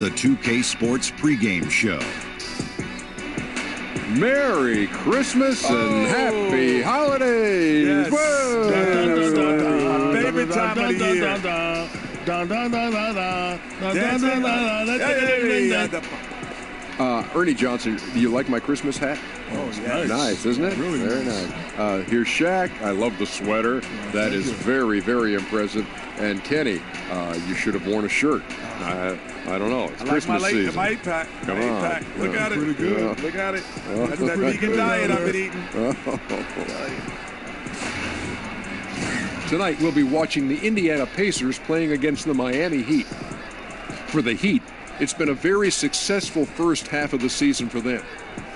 The 2K Sports pregame show. Merry Christmas and Happy Holidays! Yes. Whoa. My favorite time of the year. Ernie Johnson, do you like my Christmas hat? Oh, yes. Nice, isn't it? Really very nice. Here's Shaq. I love the sweater. That is very, very impressive. And Kenny, you should have worn a shirt. I don't know. It's Christmas season. My 8-pack. Come on. Look at it. Pretty good. Look at it. That's that vegan diet I've been eating. Tonight, we'll be watching the Indiana Pacers playing against the Miami Heat. For the Heat, it's been a very successful first half of the season for them.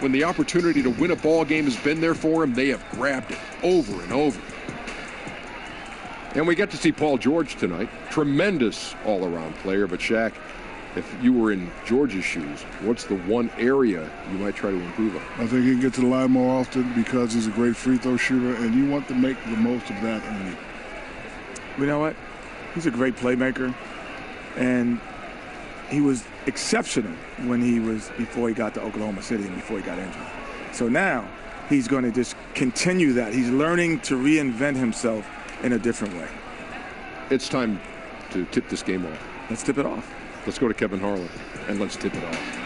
When the opportunity to win a ball game has been there for them, they have grabbed it over and over. And we get to see Paul George tonight. Tremendous all-around player. But, Shaq, if you were in George's shoes, what's the one area you might try to improve on? I think he can get to the line more often because he's a great free throw shooter, and you want to make the most of that. You know what? He's a great playmaker, and he was exceptional before he got to Oklahoma City and before he got injured. So now he's going to just continue that. He's learning to reinvent himself in a different way. It's time to tip this game off. Let's tip it off. Let's go to Kevin Harlan, and let's tip it off.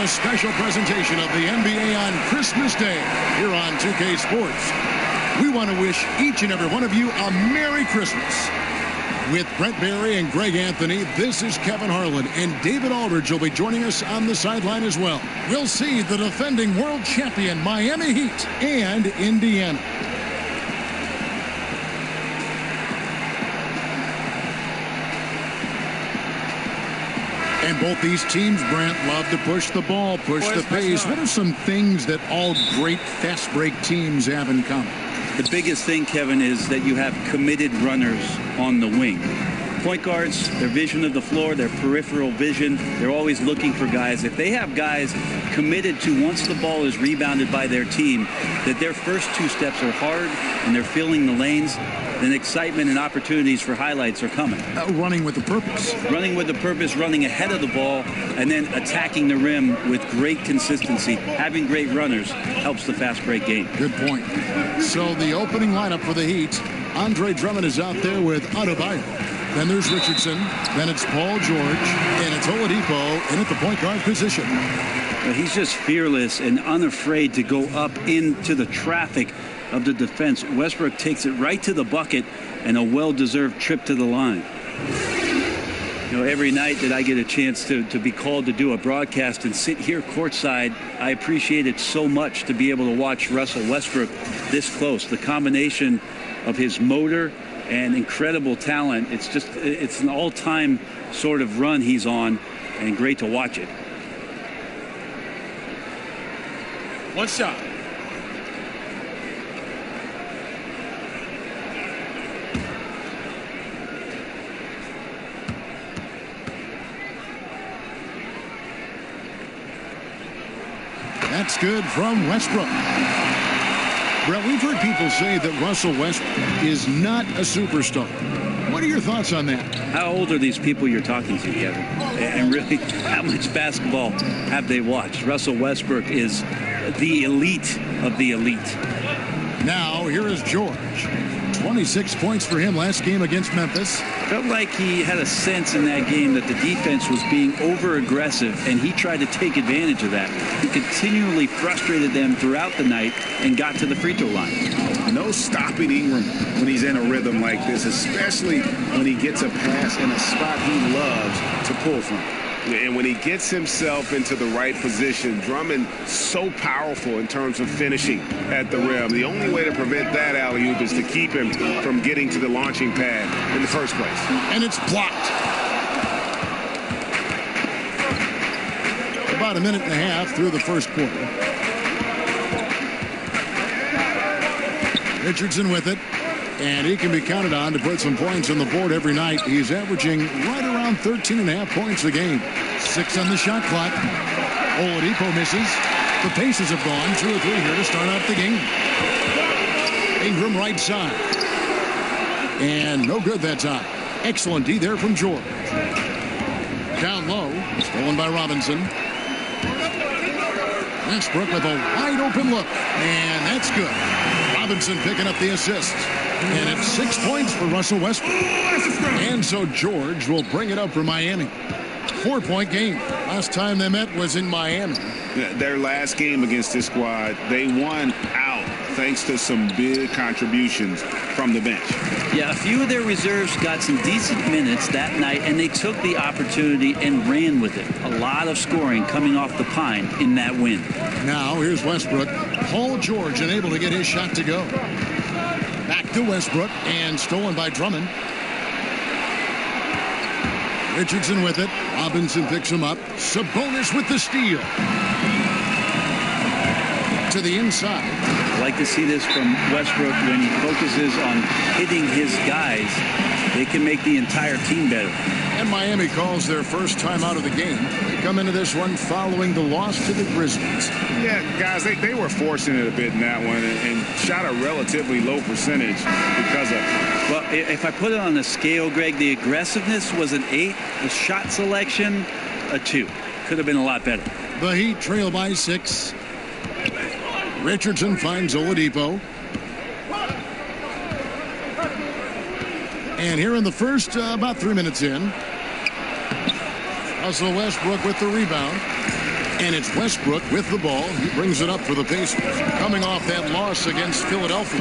Special presentation of the NBA on Christmas Day here on 2K Sports. We want to wish each and every one of you a Merry Christmas. With Brent Barry and Greg Anthony, this is Kevin Harlan, and David Aldridge will be joining us on the sideline as well. We'll see the defending world champion Miami Heat and Indiana. And both these teams, Brent, love to push the ball, push the pace. What are some things that all great fast break teams have in common? The biggest thing, Kevin, is that you have committed runners on the wing. Point guards, their vision of the floor, their peripheral vision, they're always looking for guys. If they have guys committed to, once the ball is rebounded by their team, that their first two steps are hard and they're filling the lanes, then excitement and opportunities for highlights are coming. Running with a purpose. Running with a purpose, running ahead of the ball, and then attacking the rim with great consistency. Having great runners helps the fast break game. Good point. So the opening lineup for the Heat, Andre Drummond is out there with Adebayo. Then there's Richardson. Then it's Paul George. And it's Oladipo in at the point guard position. Well, he's just fearless and unafraid to go up into the traffic of the defense. Westbrook takes it right to the bucket and a well-deserved trip to the line. You know, every night that I get a chance to be called to do a broadcast and sit here courtside, I appreciate it so much to be able to watch Russell Westbrook this close. The combination of his motor and incredible talent, it's an all-time sort of run he's on, and great to watch it. One shot. That's good from Westbrook. Brett, we've heard people say that Russell Westbrook is not a superstar. What are your thoughts on that? How old are these people you're talking to, Kevin? And really, how much basketball have they watched? Russell Westbrook is the elite of the elite. Now, here is George. 26 points for him last game against Memphis. Felt like he had a sense in that game that the defense was being over-aggressive, and he tried to take advantage of that. He continually frustrated them throughout the night and got to the free throw line. No stopping Ingram when he's in a rhythm like this, especially when he gets a pass in a spot he loves to pull from. And when he gets himself into the right position, Drummond so powerful in terms of finishing at the rim. The only way to prevent that alley-oop is to keep him from getting to the launching pad in the first place. And it's blocked. About a minute and a half through the first quarter. Richardson with it. And he can be counted on to put some points on the board every night. He's averaging right around 13.5 points a game. 6 on the shot clock. Oladipo misses. The Pacers have gone 2 or 3 here to start out the game. Ingram right side. And no good that time. Excellent D there from George. Down low. Stolen by Robinson. Westbrook with a wide open look. And that's good. Robinson picking up the assist. And it's 6 points for Russell Westbrook. And so George will bring it up for Miami. 4-point game. Last time they met was in Miami. Their last game against this squad, they won out thanks to some big contributions from the bench. Yeah, a few of their reserves got some decent minutes that night, and they took the opportunity and ran with it. A lot of scoring coming off the pine in that win. Now here's Westbrook. Paul George unable to get his shot to go. Back to Westbrook and stolen by Drummond. Richardson with it. Robinson picks him up. Sabonis with the steal. To the inside. I like to see this from Westbrook when he focuses on hitting his guys. They can make the entire team better. And Miami calls their first time out of the game. They come into this one following the loss to the Grizzlies. Yeah, guys, they were forcing it a bit in that one and shot a relatively low percentage because of it. Well, if I put it on a scale, Greg, the aggressiveness was an 8. The shot selection, a 2. Could have been a lot better. The Heat trail by 6. Richardson finds Oladipo. And here in the first, about 3 minutes in, Russell Westbrook with the rebound. And it's Westbrook with the ball. He brings it up for the Pacers, coming off that loss against Philadelphia.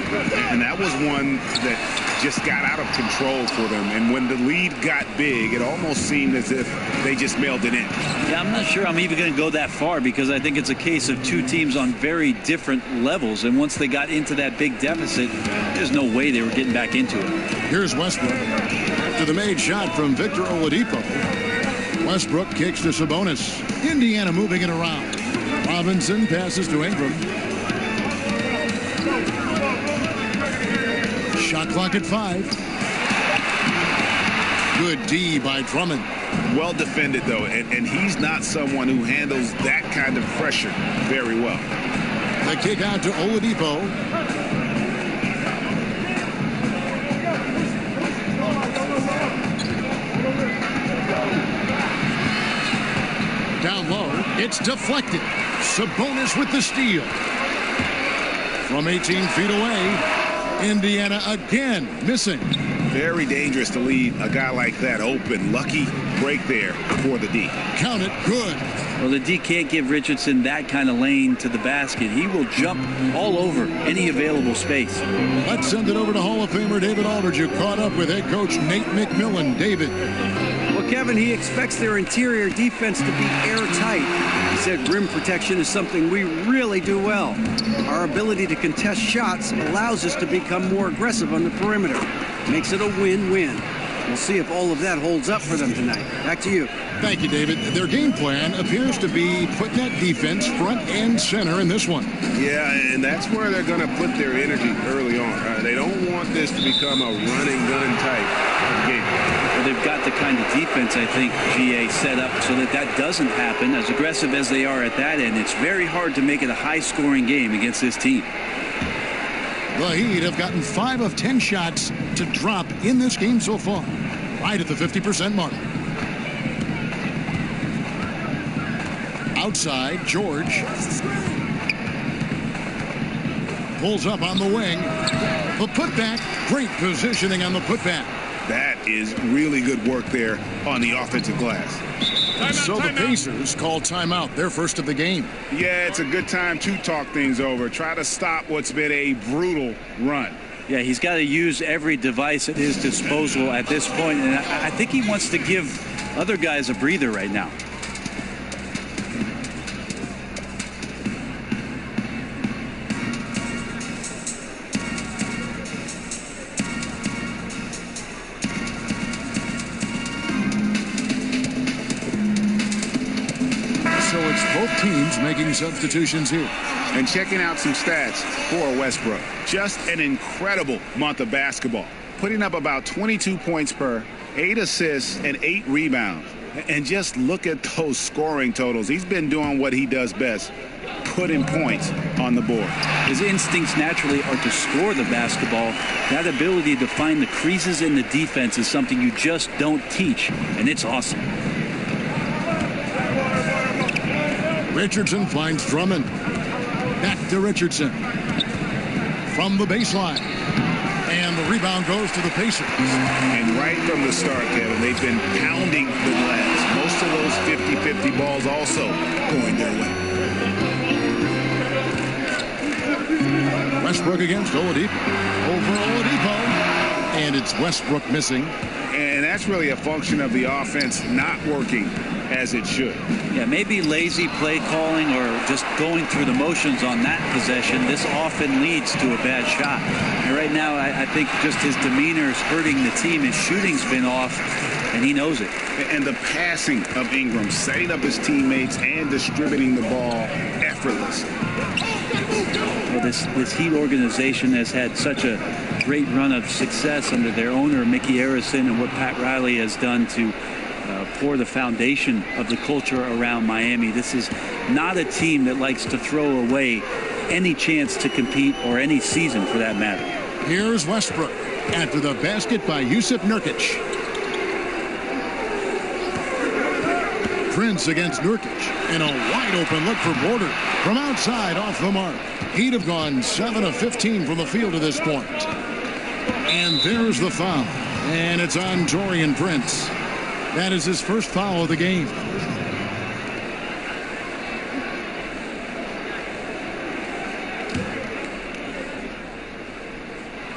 And that was one that just got out of control for them. And when the lead got big, it almost seemed as if they just mailed it in. Yeah, I'm not sure I'm even going to go that far because I think it's a case of 2 teams on very different levels. And once they got into that big deficit, there's no way they were getting back into it. Here's Westbrook. After the made shot from Victor Oladipo, Westbrook kicks to Sabonis. Indiana moving it around. Robinson passes to Ingram. Shot clock at 5. Good D by Drummond. Well defended, though, and he's not someone who handles that kind of pressure very well. The kick out to Oladipo. Down low, it's deflected. Sabonis with the steal. From 18 feet away, Indiana again missing. Very dangerous to leave a guy like that open. Lucky break there for the D. Count it, good. Well, the D can't give Richardson that kind of lane to the basket. He will jump all over any available space. Let's send it over to Hall of Famer David Aldridge, who caught up with head coach Nate McMillan. David. Well, Kevin, he expects their interior defense to be airtight. He said rim protection is something we really do well. Our ability to contest shots allows us to become more aggressive on the perimeter. Makes it a win-win. We'll see if all of that holds up for them tonight. Back to you. Thank you, David. Their game plan appears to be putting that defense front and center in this one. Yeah, and that's where they're going to put their energy early on. They don't want this to become a running gun type game. Well, they've got the kind of defense, I think, GA set up so that that doesn't happen. As aggressive as they are at that end, it's very hard to make it a high-scoring game against this team. The Heat have gotten 5 of 10 shots to drop in this game so far, right at the 50% mark. Outside, George pulls up on the wing. The putback, great positioning on the putback. That is really good work there on the offensive glass. So the Pacers call timeout, their first of the game. Yeah, it's a good time to talk things over. Try to stop what's been a brutal run. Yeah, he's got to use every device at his disposal at this point, and I think he wants to give other guys a breather right now. Both teams making substitutions here. And checking out some stats for Westbrook. Just an incredible month of basketball. Putting up about 22 points per, 8 assists, and 8 rebounds. And just look at those scoring totals. He's been doing what he does best, putting points on the board. His instincts naturally are to score the basketball. That ability to find the creases in the defense is something you just don't teach, and it's awesome. Richardson finds Drummond. Back to Richardson. From the baseline. And the rebound goes to the Pacers. And right from the start, Kevin, they've been pounding the glass. Most of those 50-50 balls also going their way. Westbrook against Oladipo. Over Oladipo. And it's Westbrook missing. And that's really a function of the offense not working as it should. Yeah, maybe lazy play calling or just going through the motions on that possession. This often leads to a bad shot. And right now, I think just his demeanor is hurting the team. His shooting's been off, and he knows it. And the passing of Ingram, setting up his teammates and distributing the ball effortlessly. Well, this Heat organization has had such a great run of success under their owner, Mickey Arison, and what Pat Riley has done to pour the foundation of the culture around Miami. This is not a team that likes to throw away any chance to compete or any season for that matter. Here's Westbrook after the basket by Jusuf Nurkic. Prince against Nurkic, and a wide open look for Porter from outside off the mark. He'd have gone 7 of 15 from the field to this point. And there's the foul, and it's on Taurean Prince. That is his first foul of the game.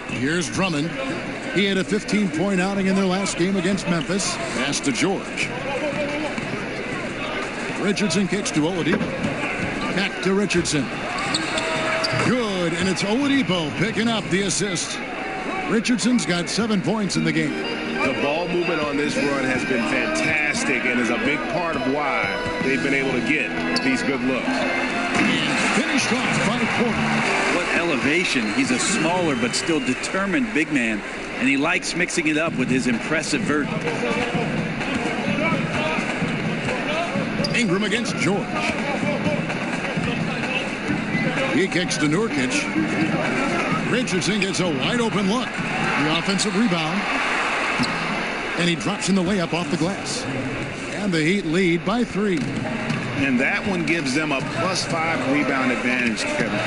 Here's Drummond. He had a 15-point outing in their last game against Memphis. Pass to George. Richardson kicks to Oladipo. Back to Richardson. Good, and it's Oladipo picking up the assist. Richardson's got 7 points in the game. The ball movement on this run has been fantastic and is a big part of why they've been able to get these good looks. And finished off by Porter. What elevation. He's a smaller but still determined big man, and he likes mixing it up with his impressive vert. Ingram against George. He kicks to Nurkic. Richardson gets a wide open look. The offensive rebound. And he drops in the layup off the glass. And the Heat lead by 3. And that one gives them a +5 rebound advantage, Kevin.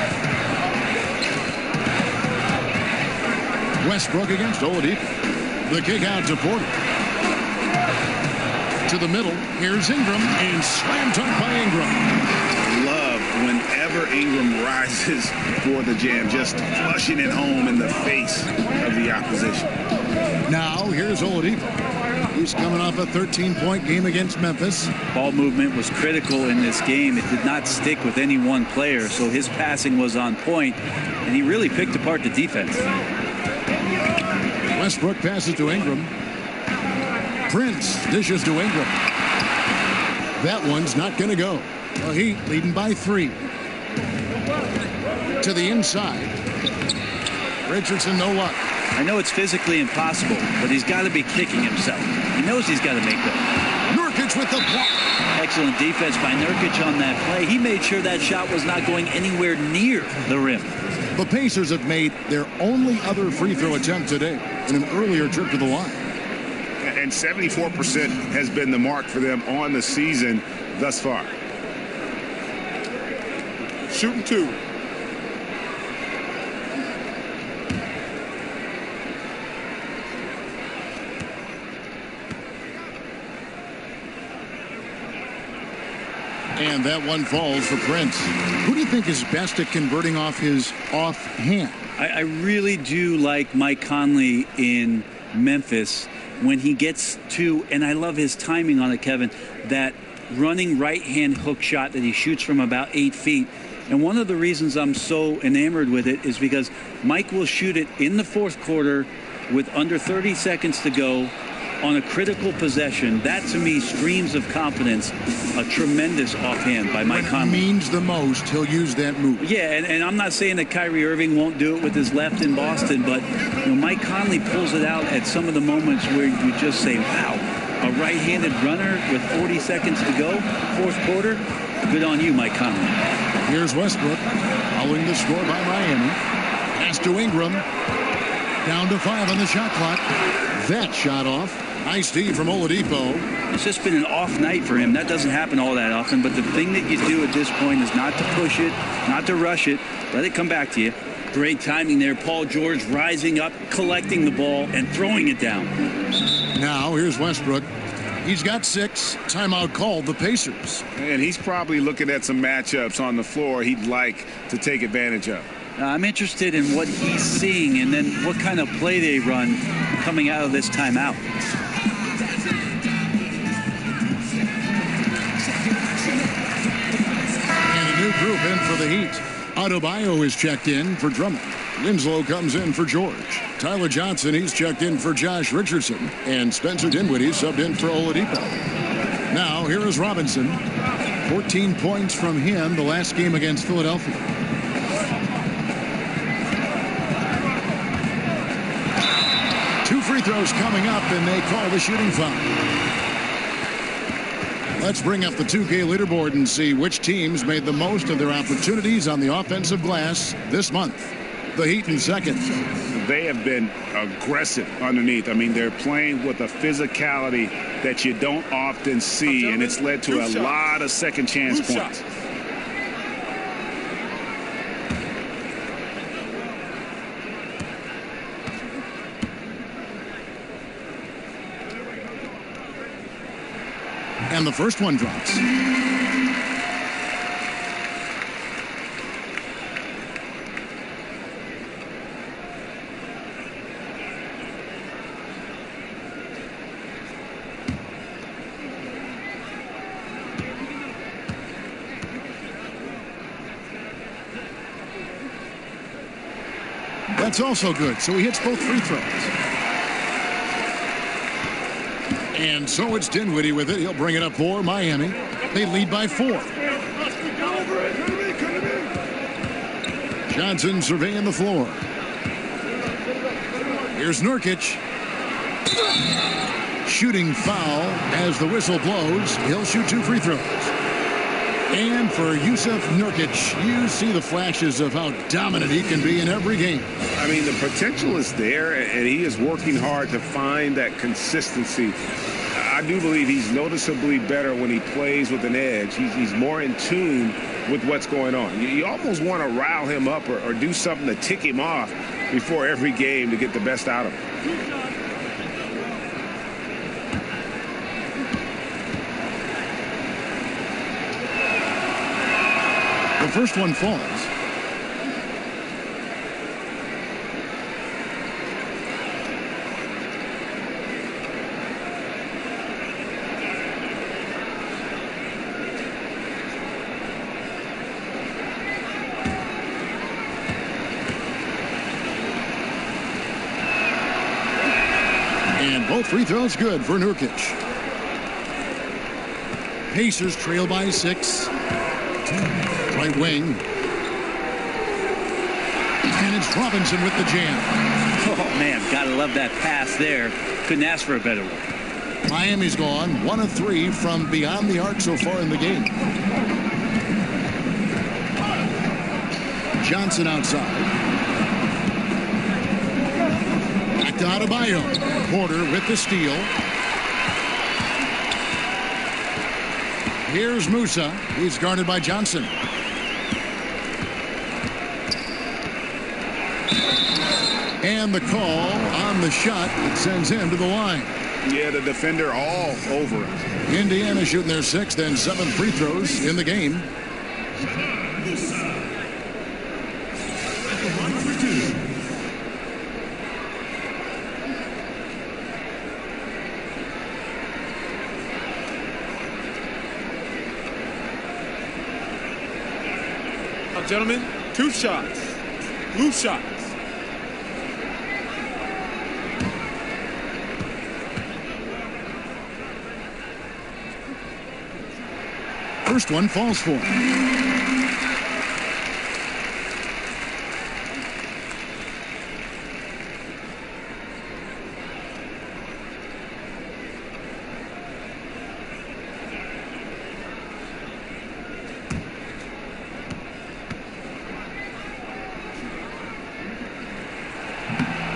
Westbrook against Oladipo. The kick out to Porter. To the middle. Here's Ingram. And slam dunk by Ingram. Love whenever Ingram rises for the jam, just flushing it home in the face of the opposition. Now here's Oladipo. He's coming off a 13-point game against Memphis. Ball movement was critical in this game. It did not stick with any one player, so his passing was on point, and he really picked apart the defense. Westbrook passes to Ingram. Prince dishes to Ingram. That one's not going to go. The Heat leading by 3. To the inside. Richardson, no luck. I know it's physically impossible, but he's got to be kicking himself. He knows he's got to make that. Nurkic with the block. Excellent defense by Nurkic on that play. He made sure that shot was not going anywhere near the rim. The Pacers have made their only other free throw attempt today in an earlier trip to the line. And 74% has been the mark for them on the season thus far. Shooting 2. And that one falls for Prince. Who do you think is best at converting off his offhand? I really do like Mike Conley in Memphis when he gets to, and I love his timing on it, Kevin, that running right-hand hook shot that he shoots from about 8 feet. And one of the reasons I'm so enamored with it is because Mike will shoot it in the fourth quarter with under 30 seconds to go on a critical possession. That, to me, screams of confidence. A tremendous offhand by Mike Conley. When it means the most, he'll use that move. Yeah, and I'm not saying that Kyrie Irving won't do it with his left in Boston, but Mike Conley pulls it out at some of the moments where you just say, wow, a right-handed runner with 40 seconds to go, fourth quarter, good on you, Mike Conley. Here's Westbrook, following the score by Miami. Pass to Ingram. Down to 5 on the shot clock. That shot off. Nice D from Oladipo. It's just been an off night for him. That doesn't happen all that often, but the thing that you do at this point is not to push it, not to rush it. Let it come back to you. Great timing there. Paul George rising up, collecting the ball, and throwing it down. Now, here's Westbrook. He's got 6. Timeout called the Pacers. And he's probably looking at some matchups on the floor he'd like to take advantage of. I'm interested in what he's seeing and then what kind of play they run coming out of this timeout. And a new group in for the Heat. Adebayo is checked in for Drummond. Winslow comes in for George. Tyler Johnson, he's checked in for Josh Richardson. And Spencer Dinwiddie subbed in for Oladipo. Now, here is Robinson. 14 points from him the last game against Philadelphia. Two free throws coming up, and they call the shooting foul. Let's bring up the 2K leaderboard and see which teams made the most of their opportunities on the offensive glass this month. The Heat in second. They have been aggressive underneath. I mean, they're playing with a physicality that you don't often see, and it's led to a lot of second chance points. And the first one drops. That's also good. So he hits both free throws. And so it's Dinwiddie with it. He'll bring it up for Miami. They lead by 4. Johnson surveying the floor. Here's Nurkic. Shooting foul as the whistle blows. He'll shoot 2 free throws. And for Jusuf Nurkic, you see the flashes of how dominant he can be in every game. I mean, the potential is there, and he is working hard to find that consistency. I do believe he's noticeably better when he plays with an edge. He's more in tune with what's going on. You almost want to rile him up or do something to tick him off before every game to get the best out of him. The first one falls. And both free throws good for Nurkic. Pacers trail by 6. Right wing. And it's Robinson with the jam. Oh, man, gotta love that pass there. Couldn't ask for a better one. Miami's gone 1 of 3 from beyond the arc so far in the game. Johnson outside. Back to Adebayo. Porter with the steal. Here's Musa. He's guarded by Johnson. And the call on the shot that sends him to the line. Yeah, the defender all over him. Indiana shooting their 6th and 7th free throws in the game. Now, gentlemen, 2 shots. Loose shots. First one falls for him.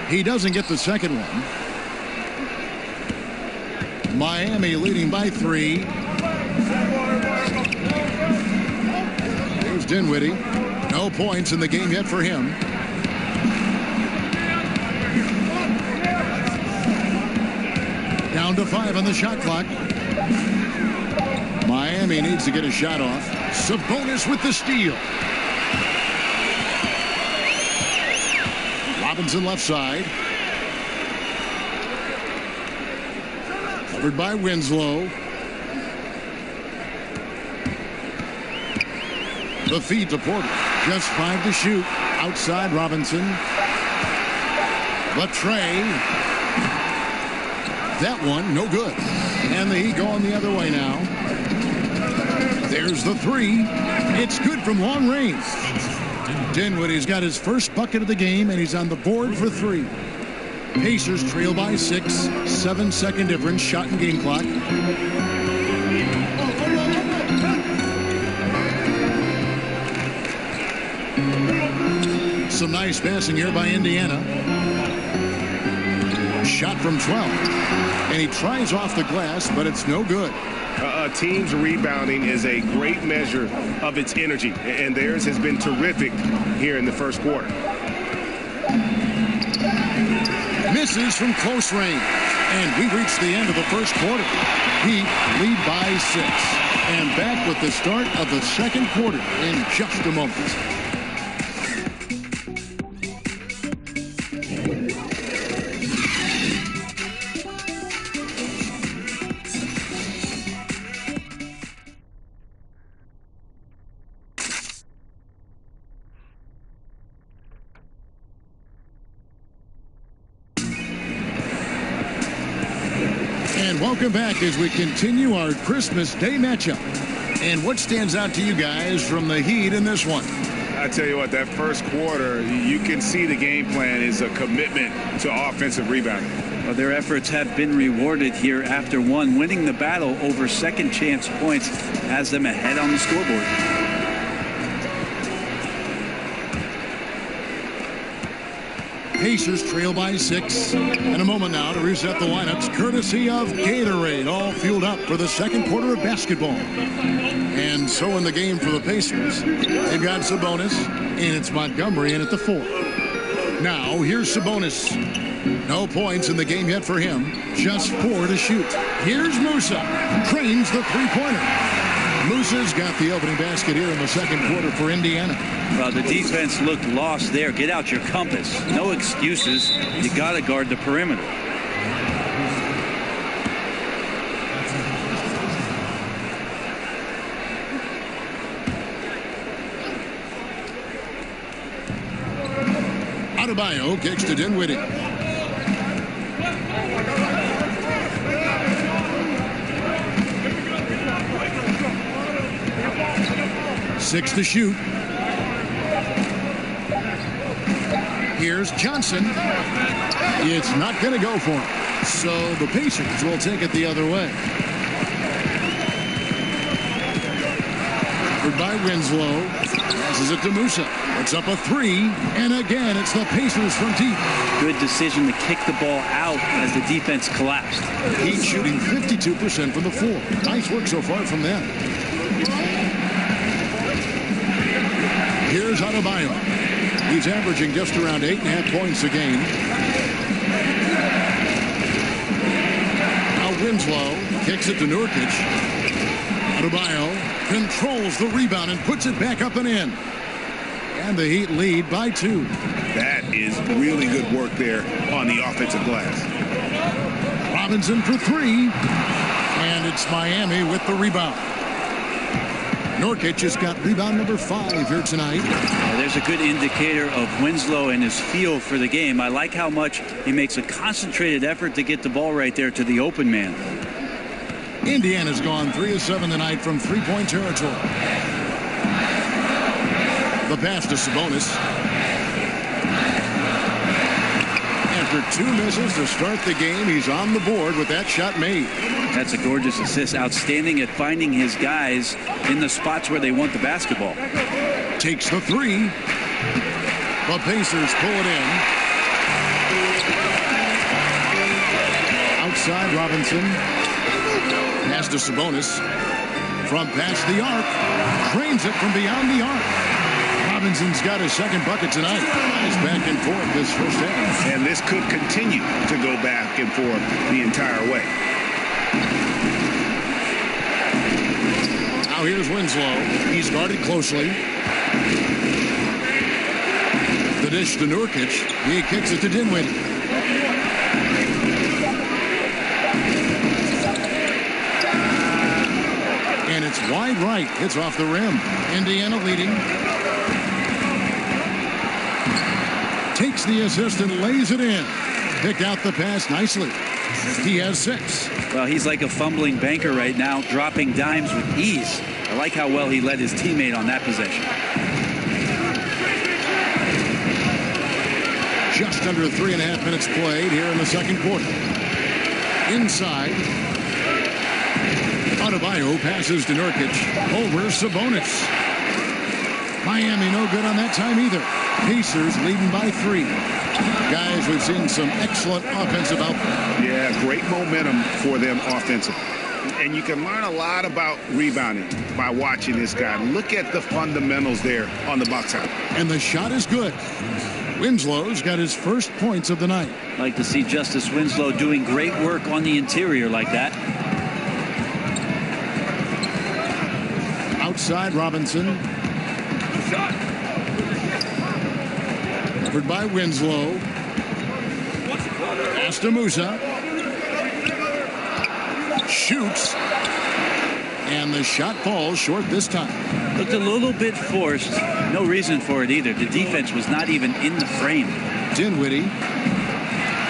He doesn't get the second one. Miami leading by 3. Here's Dinwiddie. No points in the game yet for him. Down to 5 on the shot clock. Miami needs to get a shot off. Sabonis with the steal. Robinson left side. Covered by Winslow. The feed to Porter. Just 5 to shoot. Outside Robinson. Latrey. That one, no good. And the Heat going the other way now. There's the 3. It's good from long range. Dinwiddie's got his first bucket of the game, and he's on the board for 3. Pacers trail by 6. 7-second difference. Shot and game clock. Some nice passing here by Indiana. Shot from 12. And he tries off the glass, but it's no good. A team's rebounding is a great measure of its energy, and theirs has been terrific here in the first quarter. Misses from close range. And we reached the end of the first quarter. Heat lead by 6. And back with the start of the second quarter in just a moment. Welcome back as we continue our Christmas Day matchup. And what stands out to you guys from the Heat in this one? I tell you what, that first quarter, you can see the game plan is a commitment to offensive rebounding. Well, their efforts have been rewarded here after one. Winning the battle over second chance points has them ahead on the scoreboard. Pacers trail by 6. And a moment now to reset the lineups courtesy of Gatorade, all fueled up for the second quarter of basketball. And so in the game for the Pacers, they've got Sabonis, and it's Montgomery in at the 4. Now here's Sabonis. No points in the game yet for him. Just 4 to shoot. Here's Musa. Cranes the 3-pointer. Musa's got the opening basket here in the second quarter for Indiana. Well, the defense looked lost there. Get out your compass. No excuses. You got to guard the perimeter. Adebayo kicks to Dinwiddie. Six to shoot. Here's Johnson. It's not going to go for him. So the Pacers will take it the other way. Offered by Winslow. Passes it to Musa. It's up a 3. And again, it's the Pacers from deep. Good decision to kick the ball out as the defense collapsed. Heat shooting 52% from the floor. Nice work so far from them. Here's Adebayo. He's averaging just around 8.5 points a game. Now Winslow kicks it to Nurkic. Adebayo controls the rebound and puts it back up and in. And the Heat lead by 2. That is really good work there on the offensive glass. Robinson for 3. And it's Miami with the rebound. Nurkic has got rebound number 5 here tonight. There's a good indicator of Winslow and his feel for the game. I like how much he makes a concentrated effort to get the ball right there to the open man. Indiana's gone 3 of 7 tonight from three-point territory. The pass to Sabonis. After 2 misses to start the game, he's on the board with that shot made. That's a gorgeous assist. Outstanding at finding his guys in the spots where they want the basketball. Takes the 3. The Pacers pull it in. Outside Robinson. Pass to Sabonis. From past the arc. Drains it from beyond the arc. Robinson's got his second bucket tonight. He's back and forth this first half. And this could continue to go back and forth the entire way. Now here's Winslow. He's guarded closely. The dish to Nurkic. He kicks it to Dinwiddie. And it's wide right. It's off the rim. Indiana leading. Takes the assist and lays it in. Pick out the pass nicely. He has 6. Well, he's like a fumbling banker right now, dropping dimes with ease. I like how well he led his teammate on that possession. Just under 3.5 minutes played here in the second quarter. Inside. Adebayo passes to Nurkic. Over Sabonis. Miami no good on that time either. Pacers leading by 3. Guys, we've seen some excellent offensive output. Yeah, great momentum for them offensively. And you can learn a lot about rebounding by watching this guy. Look at the fundamentals there on the box out. And the shot is good. Winslow's got his first points of the night. Like to see Justice Winslow doing great work on the interior like that. Outside Robinson. Covered by Winslow. Pass to Musa. Shoots. And the shot falls short this time. Looked a little bit forced. No reason for it either. The defense was not even in the frame. Dinwiddie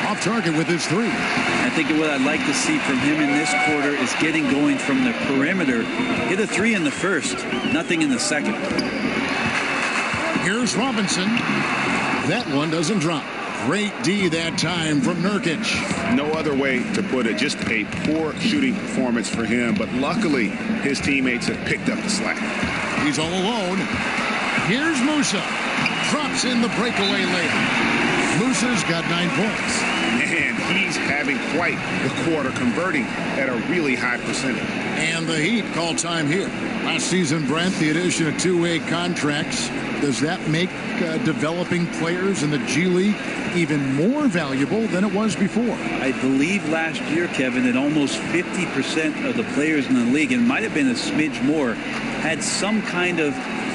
off target with his 3. I think what I'd like to see from him in this quarter is getting going from the perimeter. Hit a 3 in the first, nothing in the second. Here's Robinson. That one doesn't drop. Great D that time from Nurkic. No other way to put it. Just a poor shooting performance for him. But luckily, his teammates have picked up the slack. He's all alone. Here's Musa. Drops in the breakaway layup. Musa's got 9 points. Man, he's having quite the quarter, converting at a really high percentage. And the Heat call time here. Last season, Brent, the addition of 2-way contracts. Does that make developing players in the G League even more valuable than it was before? I believe last year, Kevin, that almost 50% of the players in the league, and it might have been a smidge more, had some kind of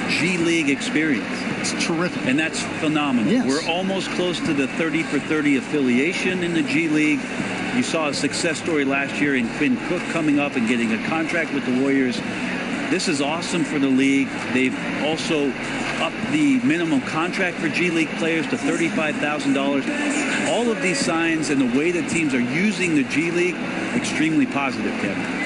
G League experience. It's terrific. And that's phenomenal. Yes. We're almost close to the 30 for 30 affiliation in the G League. You saw a success story last year in Quinn Cook coming up and getting a contract with the Warriors. This is awesome for the league. They've also upped the minimum contract for G League players to $35,000. All of these signs and the way that teams are using the G League, extremely positive, Kevin.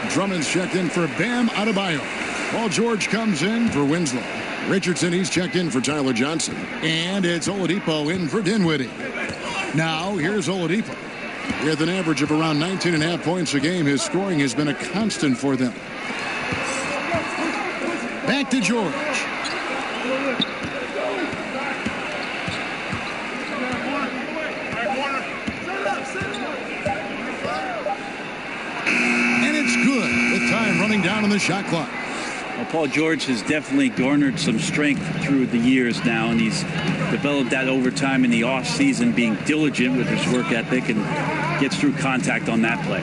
Drummond's checked in for Bam Adebayo. Paul George comes in for Winslow. Richardson, he's checked in for Tyler Johnson. And it's Oladipo in for Dinwiddie. Now, here's Oladipo. With an average of around 19.5 points a game, his scoring has been a constant for them. Back to George. And it's good with time running down on the shot clock. Well, Paul George has definitely garnered some strength through the years now, and he's developed that over time in the offseason, being diligent with his work ethic and gets through contact on that play.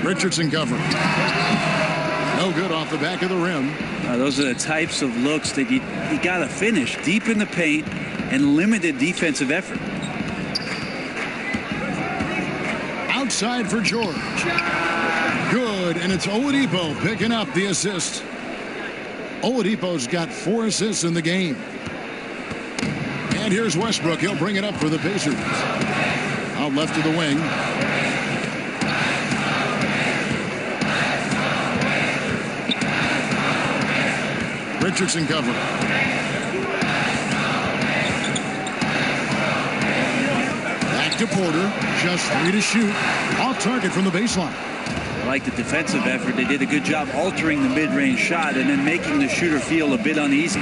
Richardson covering. No good off the back of the rim. Those are the types of looks that you got to finish deep in the paint and limited defensive effort. Outside for George. Good, and it's Oladipo picking up the assist. Oladipo's got 4 assists in the game. And here's Westbrook. He'll bring it up for the Pacers. Out left to the wing. Richardson covering. Back to Porter. Just 3 to shoot. Off target from the baseline. I like the defensive effort. They did a good job altering the mid-range shot and then making the shooter feel a bit uneasy.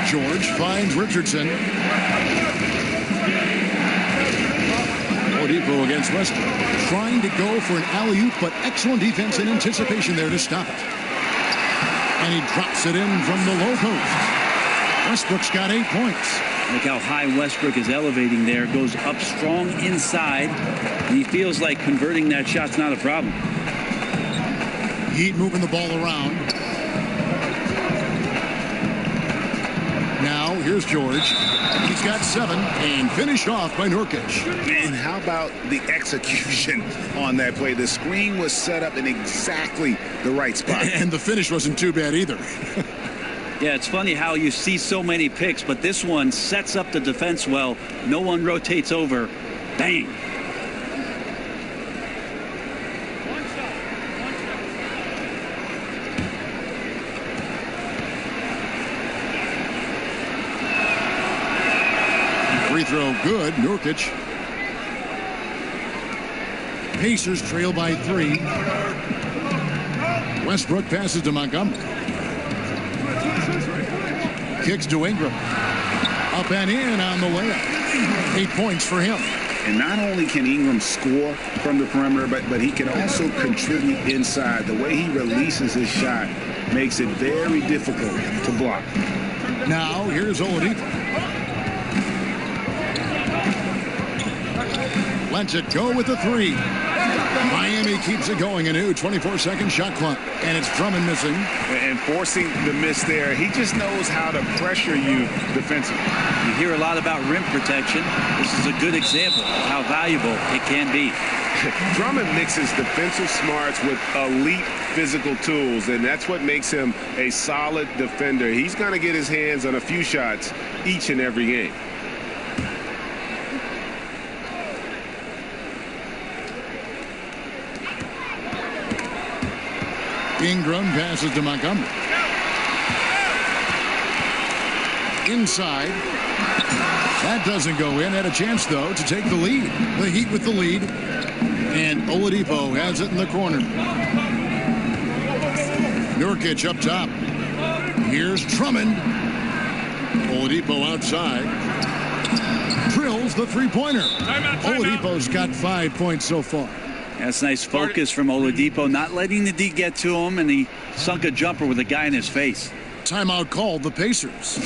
George finds Richardson. Oladipo against Westbrook. Trying to go for an alley-oop, but excellent defense and anticipation there to stop it. And he drops it in from the low post. Westbrook's got 8 points. Look how high Westbrook is elevating there. Goes up strong inside. And he feels like converting that shot's not a problem. Heat moving the ball around. Now, here's George. He's got 7 and finished off by Nurkic. And how about the execution on that play? The screen was set up in exactly the right spot. And the finish wasn't too bad either. Yeah, it's funny how you see so many picks, but this one sets up the defense well. No one rotates over. Bang. Free throw good. Nurkic. Pacers trail by 3. Westbrook passes to Montgomery. Kicks to Ingram. Up and in on the layup. 8 points for him. And not only can Ingram score from the perimeter, but he can also contribute inside. The way he releases his shot makes it very difficult to block. Now, here's Oladipo. Lets it go with the 3. Miami keeps it going. A new 24-second shot clock. And it's Drummond missing. And forcing the miss there. He just knows how to pressure you defensively. You hear a lot about rim protection. This is a good example of how valuable it can be. Drummond mixes defensive smarts with elite physical tools, and that's what makes him a solid defender. He's going to get his hands on a few shots each and every game. Ingram passes to Montgomery. Inside. That doesn't go in. Had a chance, though, to take the lead. The Heat with the lead. And Oladipo has it in the corner. Nurkic up top. Here's Drummond. Oladipo outside. Drills the three-pointer. Oladipo's got 5 points so far. That's nice focus from Oladipo, not letting the D get to him, and he sunk a jumper with a guy in his face. Timeout called the Pacers.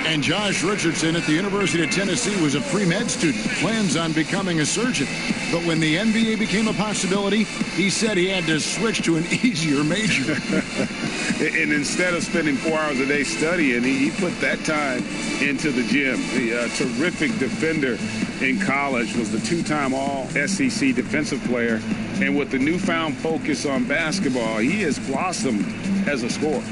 And Josh Richardson at the University of Tennessee was a pre-med student, plans on becoming a surgeon. But when the NBA became a possibility, he said he had to switch to an easier major. And instead of spending 4 hours a day studying, he put that time into the gym. The terrific defender in college, was the 2-time All-SEC defensive player. And with the newfound focus on basketball, he has blossomed as a scorer.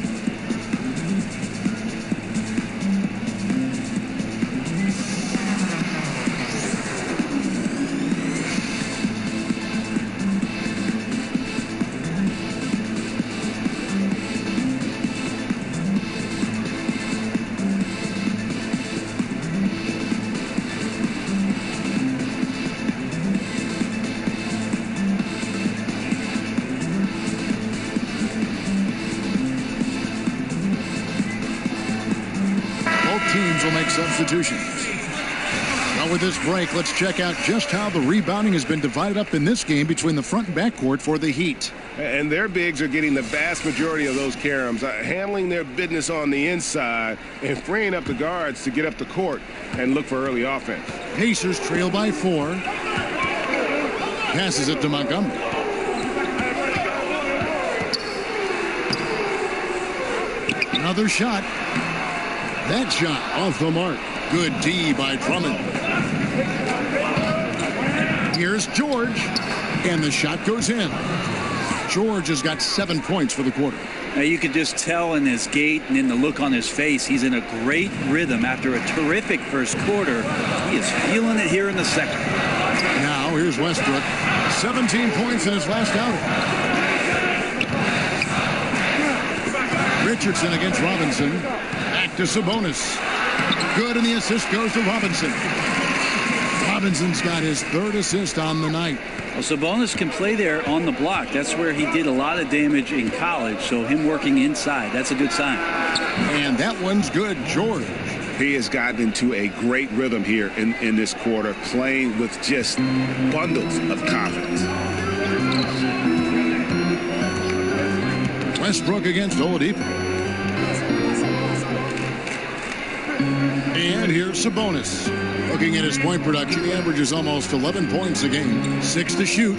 substitutions. Well, with this break, let's check out just how the rebounding has been divided up in this game between the front and back court for the Heat. And their bigs are getting the vast majority of those caroms, handling their business on the inside and freeing up the guards to get up the court and look for early offense. Pacers trail by 4. Passes it to Montgomery. Another shot. That shot off the mark. Good D by Drummond. Here's George. And the shot goes in. George has got 7 points for the quarter. Now you can just tell in his gait and in the look on his face, he's in a great rhythm after a terrific first quarter. He is feeling it here in the second. Now here's Westbrook. 17 points in his last outing. Richardson against Robinson. Back to Sabonis. Good, and the assist goes to Robinson. Robinson's got his 3rd assist on the night. Well, Sabonis can play there on the block. That's where he did a lot of damage in college, so him working inside, that's a good sign. And that one's good. George. He has gotten into a great rhythm here in this quarter, playing with just bundles of confidence. Westbrook against Oladipo. And here's Sabonis. Looking at his point production, he averages almost 11 points a game. 6 to shoot.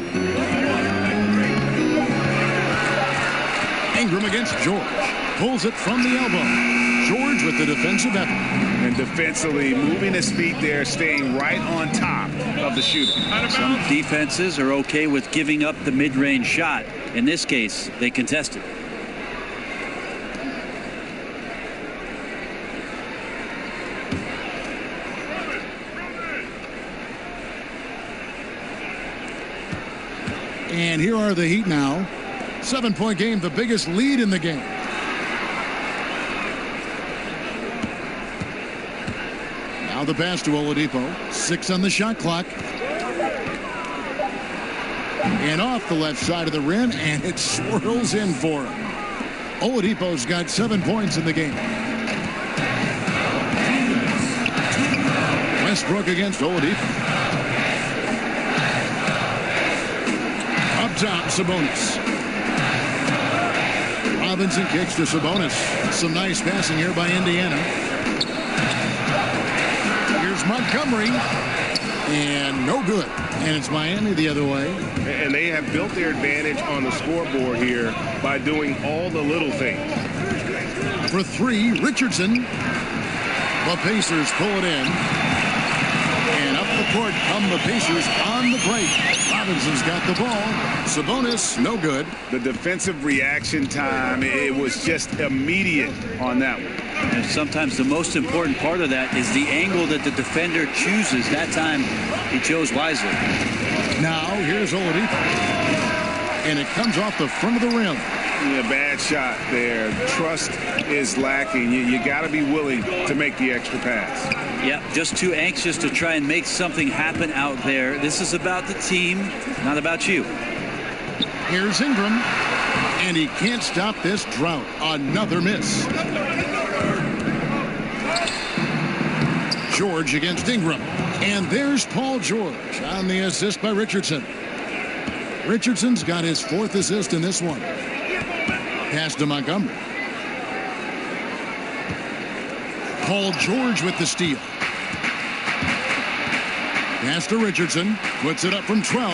Ingram against George. Pulls it from the elbow. George with the defensive effort. And defensively, moving his feet there, staying right on top of the shooter. Some defenses are okay with giving up the mid-range shot. In this case, they contested. And here are the Heat now. 7-point game, the biggest lead in the game. Now the pass to Oladipo. 6 on the shot clock. And off the left side of the rim, and it swirls in for him. Oladipo's got 7 points in the game. Westbrook against Oladipo. Up top, Sabonis. Robinson kicks to Sabonis. Some nice passing here by Indiana. Here's Montgomery. And no good. And it's Miami the other way. And they have built their advantage on the scoreboard here by doing all the little things. For 3, Richardson. The Pacers pull it in. And up the court come the Pacers on the break. Robinson's got the ball. Sabonis, no good. The defensive reaction time, it was just immediate on that one. And sometimes the most important part of that is the angle that the defender chooses. That time, he chose wisely. Now, here's Oladipo. And it comes off the front of the rim. Yeah, bad shot there. Trust is lacking. You got to be willing to make the extra pass. Yeah, just too anxious to try and make something happen out there. This is about the team, not about you. Here's Ingram. And he can't stop this drought. Another miss. George against Ingram. And there's Paul George on the assist by Richardson. Richardson's got his 4th assist in this one. Pass to Montgomery. Paul George with the steal. Pass to Richardson. Puts it up from 12.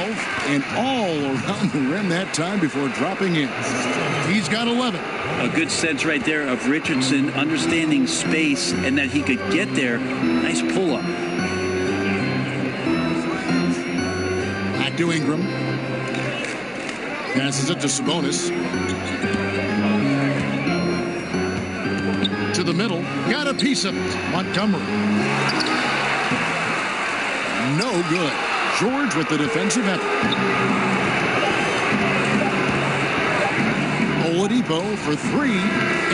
And all around the rim that time before dropping in. He's got 11. A good sense right there of Richardson understanding space and that he could get there. Nice pull-up. Back to Ingram. Passes it to Sabonis. To the middle. Got a piece of it. Montgomery. No good. George with the defensive effort. Oladipo for 3.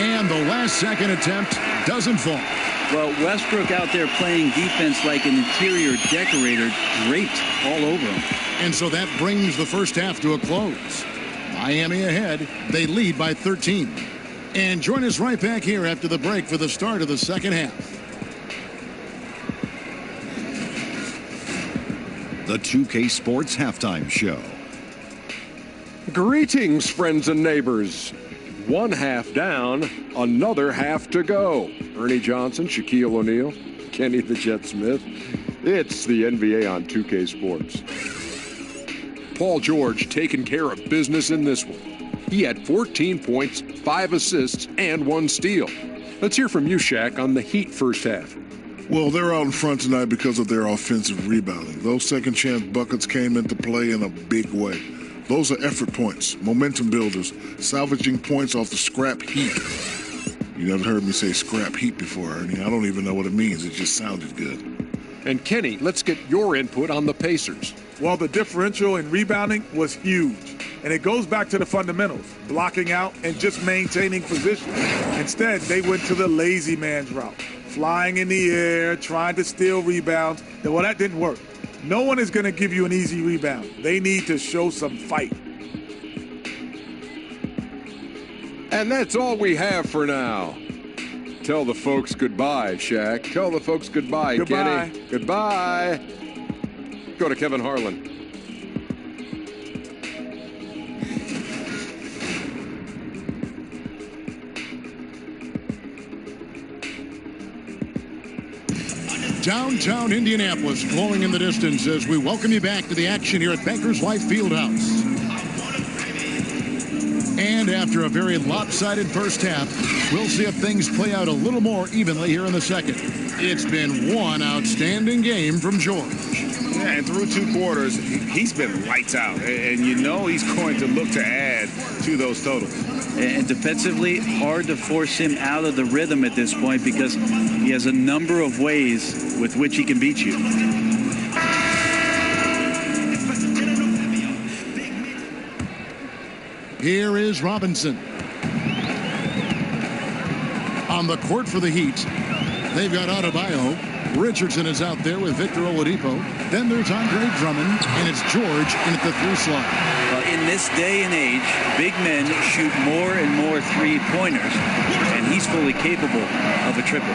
And the last second attempt doesn't fall. Well, Westbrook out there playing defense like an interior decorator, draped all over him. And so that brings the first half to a close. Miami ahead. They lead by 13. And join us right back here after the break for the start of the second half. the 2K Sports Halftime Show. Greetings, friends and neighbors. One half down, another half to go. Ernie Johnson, Shaquille O'Neal, Kenny the Jet Smith. It's the NBA on 2K Sports. Paul George taking care of business in this one. He had 14 points, 5 assists, and 1 steal. Let's hear from you, Shaq, on the Heat first half. Well, they're out in front tonight because of their offensive rebounding. Those second-chance buckets came into play in a big way. Those are effort points, momentum builders, salvaging points off the scrap heap. You never heard me say scrap heap before, Ernie. I don't even know what it means. It just sounded good. And Kenny, let's get your input on the Pacers. Well, the differential in rebounding was huge. And it goes back to the fundamentals, blocking out and just maintaining position. Instead, they went to the lazy man's route, flying in the air, trying to steal rebounds. Well, that didn't work. No one is going to give you an easy rebound. They need to show some fight. And that's all we have for now. Tell the folks goodbye, Shaq. Tell the folks goodbye, Goodbye. Kenny. Goodbye. Go to Kevin Harlan. Downtown Indianapolis flowing in the distance as we welcome you back to the action here at Bankers Life Fieldhouse. And after a very lopsided first half, we'll see if things play out a little more evenly here in the second. It's been one outstanding game from George. Yeah, and through 2 quarters, he's been lights out. And you know he's going to look to add to those totals. And defensively, hard to force him out of the rhythm at this point because he has a number of ways with which he can beat you. Here is Robinson. On the court for the Heat, they've got Adebayo. Richardson is out there with Victor Oladipo. Then there's Andre Drummond, and it's George in at the 3 slot. In this day and age, big men shoot more and more three-pointers, and he's fully capable of a triple.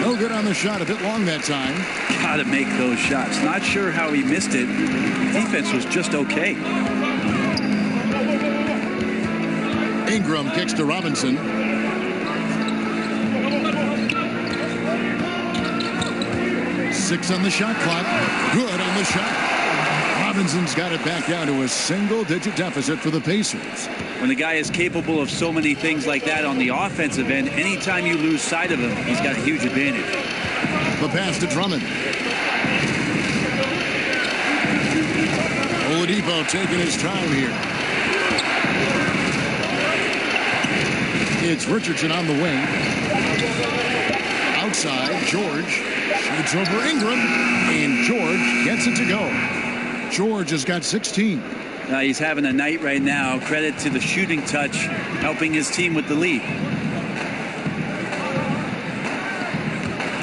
No good on the shot, a bit long that time. Got to make those shots. Not sure how he missed it. Defense was just okay. Ingram kicks to Robinson. Six on the shot clock. Good on the shot. Robinson's got it back down to a single-digit deficit for the Pacers. When the guy is capable of so many things like that on the offensive end, anytime you lose sight of him, he's got a huge advantage. The pass to Drummond. Oladipo taking his time here. It's Richardson on the wing. Outside, George shoots over Ingram, and George gets it to go. George has got 16. He's having a night right now. Credit to the shooting touch, helping his team with the lead.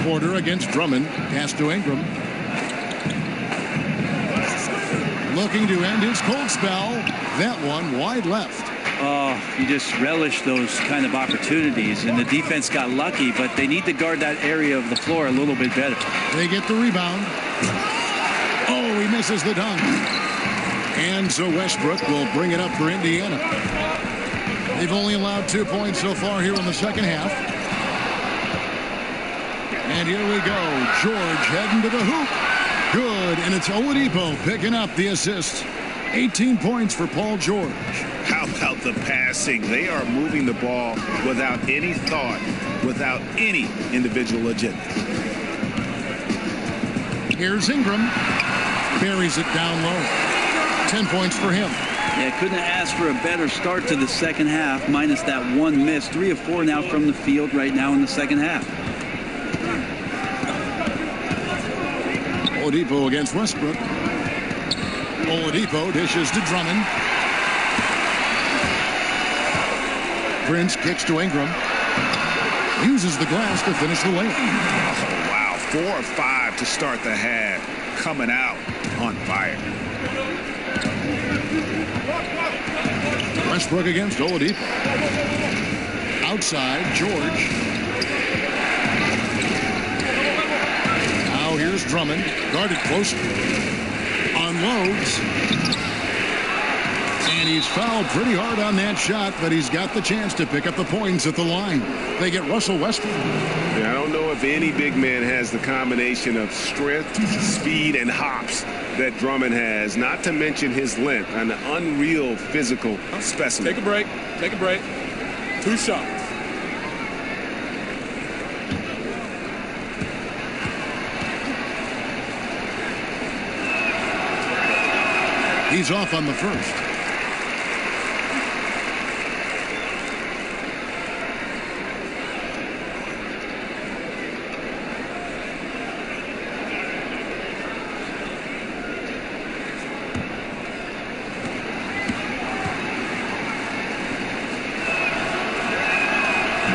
Porter against Drummond. Pass to Ingram. Looking to end his cold spell. That one wide left. Oh, you just relish those kind of opportunities. And the defense got lucky, but they need to guard that area of the floor a little bit better. They get the rebound. Oh, he misses the dunk. And so Westbrook will bring it up for Indiana. They've only allowed 2 points so far here in the second half. And here we go. George heading to the hoop. Good, and it's Oladipo picking up the assist. 18 points for Paul George. How about the passing? They are moving the ball without any thought, without any individual agenda. Here's Ingram. Buries it down low. 10 points for him. Yeah, couldn't have asked for a better start to the second half, minus that one miss. 3 of 4 now from the field right now in the second half. Oladipo against Westbrook. Oladipo dishes to Drummond. Prince kicks to Ingram. Uses the glass to finish the layup. Oh, wow. 4 of 5 to start the half. Coming out on fire. Westbrook against Oladipo. outside. George. Now here's Drummond. Guarded close. Unloads. And he's fouled pretty hard on that shot, but he's got the chance to pick up the points at the line. They get Russell Westbrook. Yeah, I don't know if any big man has the combination of strength, speed, and hops that Drummond has, not to mention his length, an unreal physical specimen. Take a break. Take a break. 2 shots. He's off on the first.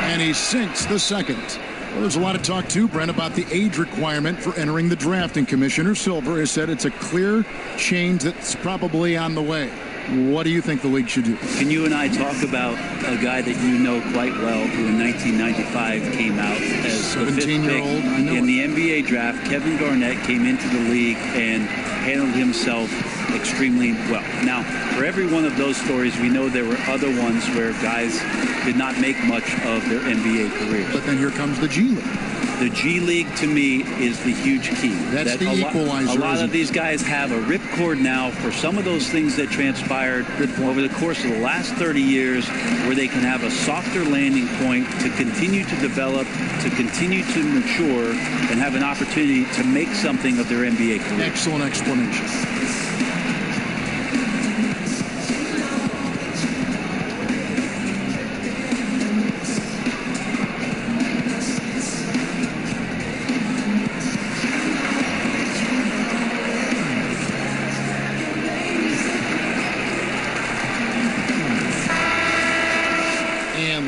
And he sinks the second. Well, there's a lot of talk, too, Brent, about the age requirement for entering the draft, and Commissioner Silver has said it's a clear change that's probably on the way. What do you think the league should do? Can you and I talk about a guy that you know quite well who in 1995 came out as the 5th pick in the NBA draft? Kevin Garnett came into the league and handled himself extremely well. Now, for every one of those stories, we know there were other ones where guys did not make much of their NBA careers. But then here comes the G League. The G League, to me, is the huge key. That's the equalizer. A lot of these guys have a ripcord now for some of those things that transpired over the course of the last 30 years, where they can have a softer landing point to continue to develop, to continue to mature, and have an opportunity to make something of their NBA career. Excellent explanation.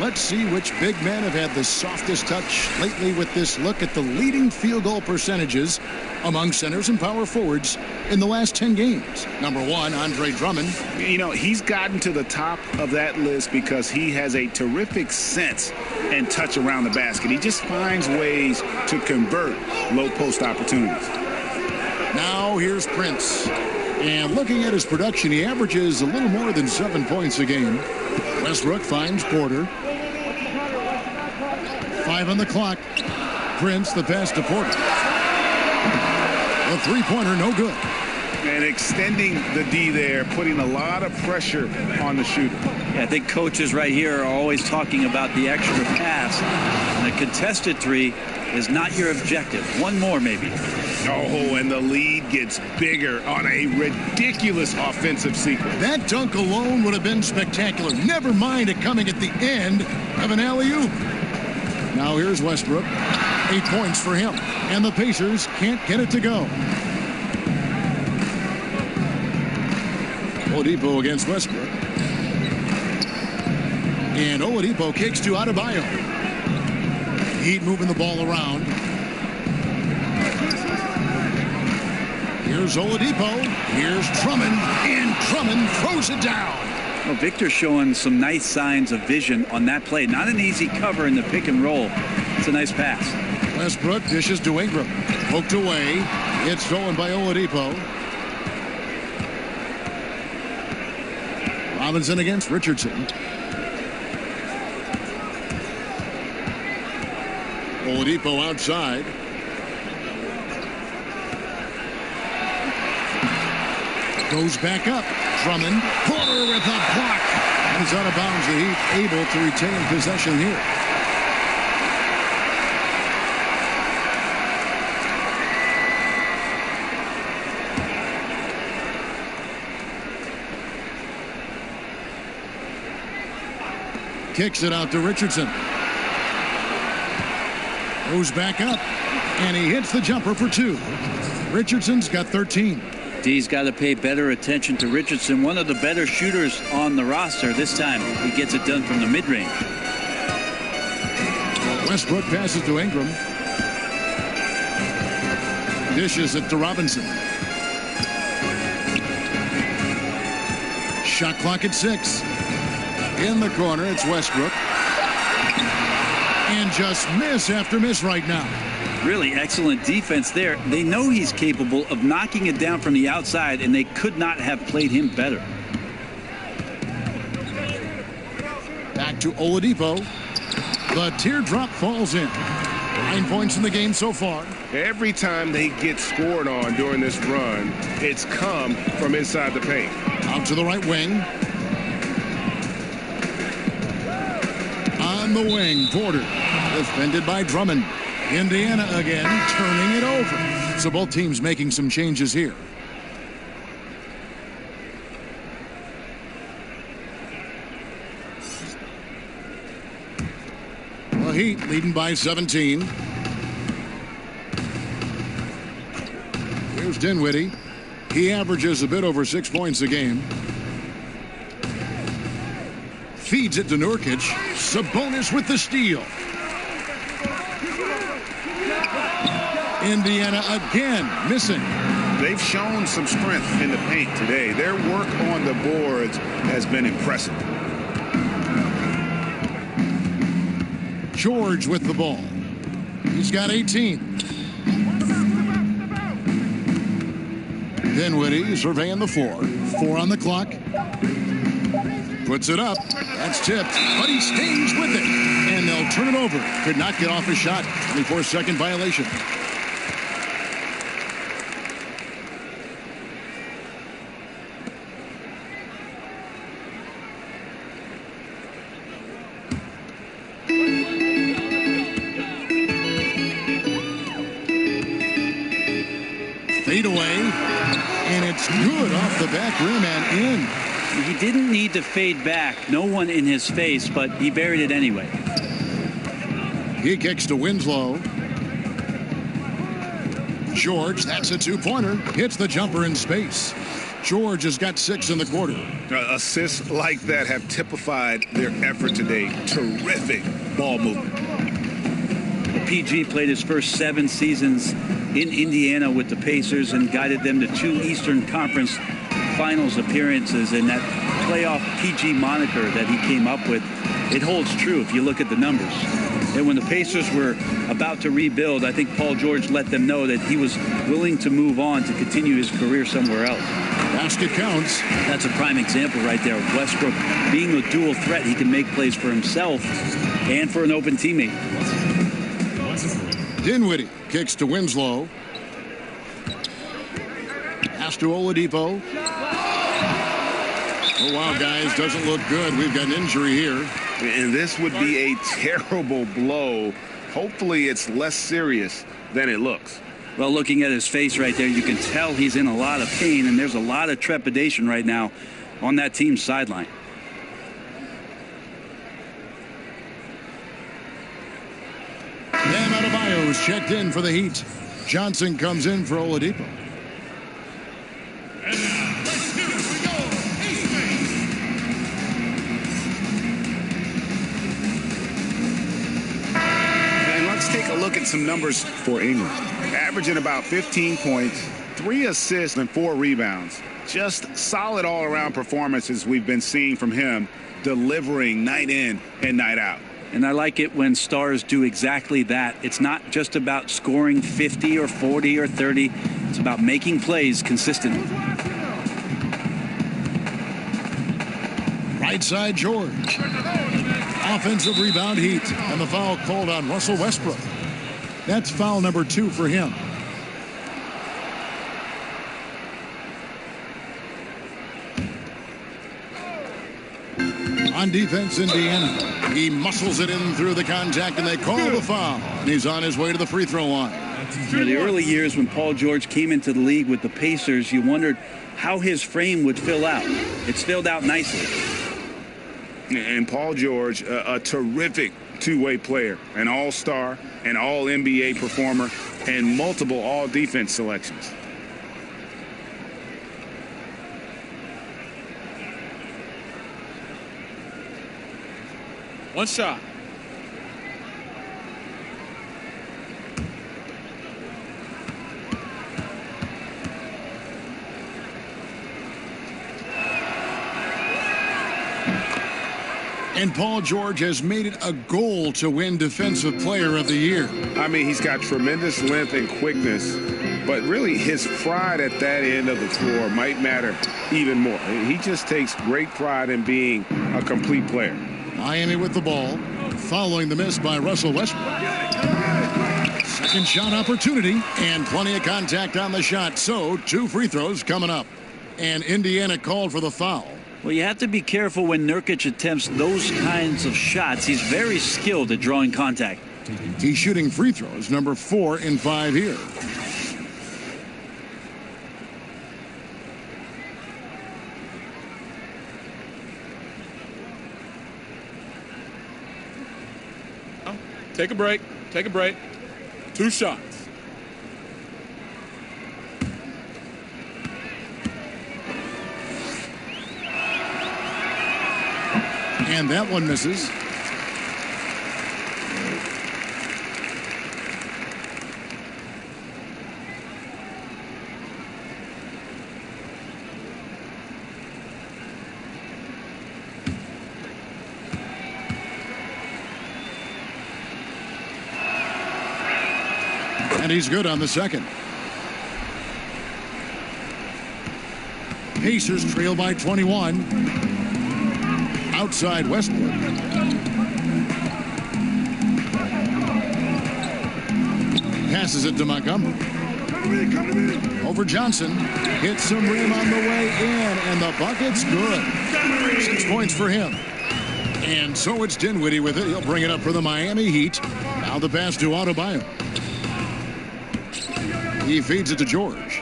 Let's see which big men have had the softest touch lately with this look at the leading field goal percentages among centers and power forwards in the last 10 games. Number 1, Andre Drummond. You know, he's gotten to the top of that list because he has a terrific sense and touch around the basket. He just finds ways to convert low post opportunities. Now here's Prince. And looking at his production, he averages a little more than 7 points a game. Westbrook finds Porter. 5 on the clock. Prince, the pass to Porter. The three-pointer, no good. And extending the D there, putting a lot of pressure on the shooter. Yeah, I think coaches right here are always talking about the extra pass. And a contested three is not your objective. One more, maybe. Oh, and the lead gets bigger on a ridiculous offensive sequence. That dunk alone would have been spectacular. Never mind it coming at the end of an alley-oop. Now here's Westbrook. 8 points for him. And the Pacers can't get it to go. Oladipo against Westbrook. And Oladipo kicks to Adebayo. Heat moving the ball around. Here's Oladipo. Here's Drummond. And Drummond throws it down. Well, Victor showing some nice signs of vision on that play. Not an easy cover in the pick and roll. It's a nice pass. Westbrook dishes to Ingram. Poked away. It's stolen by Oladipo. Robinson against Richardson. Oladipo outside. Goes back up. Drummond. Porter with a block. He's out of bounds. The Heat able to retain possession here. Kicks it out to Richardson. Goes back up. And he hits the jumper for 2. Richardson's got 13. D's got to pay better attention to Richardson, one of the better shooters on the roster. This time, he gets it done from the mid-range. Westbrook passes to Ingram. Dishes it to Robinson. Shot clock at 6. In the corner, it's Westbrook. And just miss after miss right now. Really excellent defense there. They know he's capable of knocking it down from the outside, and they could not have played him better. Back to Oladipo. The teardrop falls in. 9 points in the game so far. Every time they get scored on during this run, it's come from inside the paint. Out to the right wing. On the wing, Porter. Defended by Drummond. Indiana again, turning it over. So both teams making some changes here. The Heat leading by 17. Here's Dinwiddie. He averages a bit over 6 points a game. Feeds it to Nurkic. Sabonis with the steal. Indiana again missing. They've shown some strength in the paint today. Their work on the boards has been impressive. George with the ball. He's got 18. Dinwiddie surveying the floor. 4 on the clock. Puts it up. That's tipped, but he stays with it. And they'll turn it over. Could not get off his shot. 24-second violation. Fade away, and it's good off the back rim and in. He didn't need to fade back. No one in his face, but he buried it anyway. He kicks to Winslow. George, that's a two-pointer. Hits the jumper in space. George has got 6 in the quarter. Assists like that have typified their effort today. Terrific ball movement. PG played his first 7 seasons in Indiana with the Pacers and guided them to 2 Eastern Conference Finals appearances, and that playoff PG moniker that he came up with, it holds true if you look at the numbers. And when the Pacers were about to rebuild, I think Paul George let them know that he was willing to move on to continue his career somewhere else. Basket counts. That's a prime example right there. Westbrook being a dual threat. He can make plays for himself and for an open teammate. Dinwiddie kicks to Winslow. Pass to Oladipo. Oh, wow, guys, doesn't look good. We've got an injury here. And this would be a terrible blow. Hopefully it's less serious than it looks. Well, looking at his face right there, you can tell he's in a lot of pain, and there's a lot of trepidation right now on that team's sideline. Bam Adebayo's checked in for the Heat. Johnson comes in for Oladipo. And let's take a look at some numbers for Ingram. Averaging about 15 points, 3 assists, and 4 rebounds. Just solid all-around performances we've been seeing from him, delivering night in and night out. And I like it when stars do exactly that. It's not just about scoring 50 or 40 or 30. It's about making plays consistently. Right side, George. Offensive rebound, Heat. And the foul called on Russell Westbrook. That's foul number 2 for him. On defense, Indiana. He muscles it in through the contact, and they call the foul. And he's on his way to the free throw line. In the early years when Paul George came into the league with the Pacers, you wondered how his frame would fill out. It's filled out nicely. And Paul George, a terrific two-way player, an all-star, an all-NBA performer, and multiple all-defense selections. One shot. And Paul George has made it a goal to win Defensive Player of the Year. I mean, he's got tremendous length and quickness, but really his pride at that end of the floor might matter even more. He just takes great pride in being a complete player. Miami with the ball, following the miss by Russell Westbrook. Second shot opportunity, and plenty of contact on the shot. So 2 free throws coming up. And Indiana called for the foul. Well, you have to be careful when Nurkic attempts those kinds of shots. He's very skilled at drawing contact. He's shooting free throws, number 4 in 5 here. Take a break. Take a break. 2 shots. And that one misses. And he's good on the second. Pacers trail by 21. Outside Westbrook. Passes it to Montgomery. Over Johnson. Hits some rim on the way in, and the bucket's good. 6 points for him. And so it's Dinwiddie with it. He'll bring it up for the Miami Heat. Now the pass to Adebayo. He feeds it to George.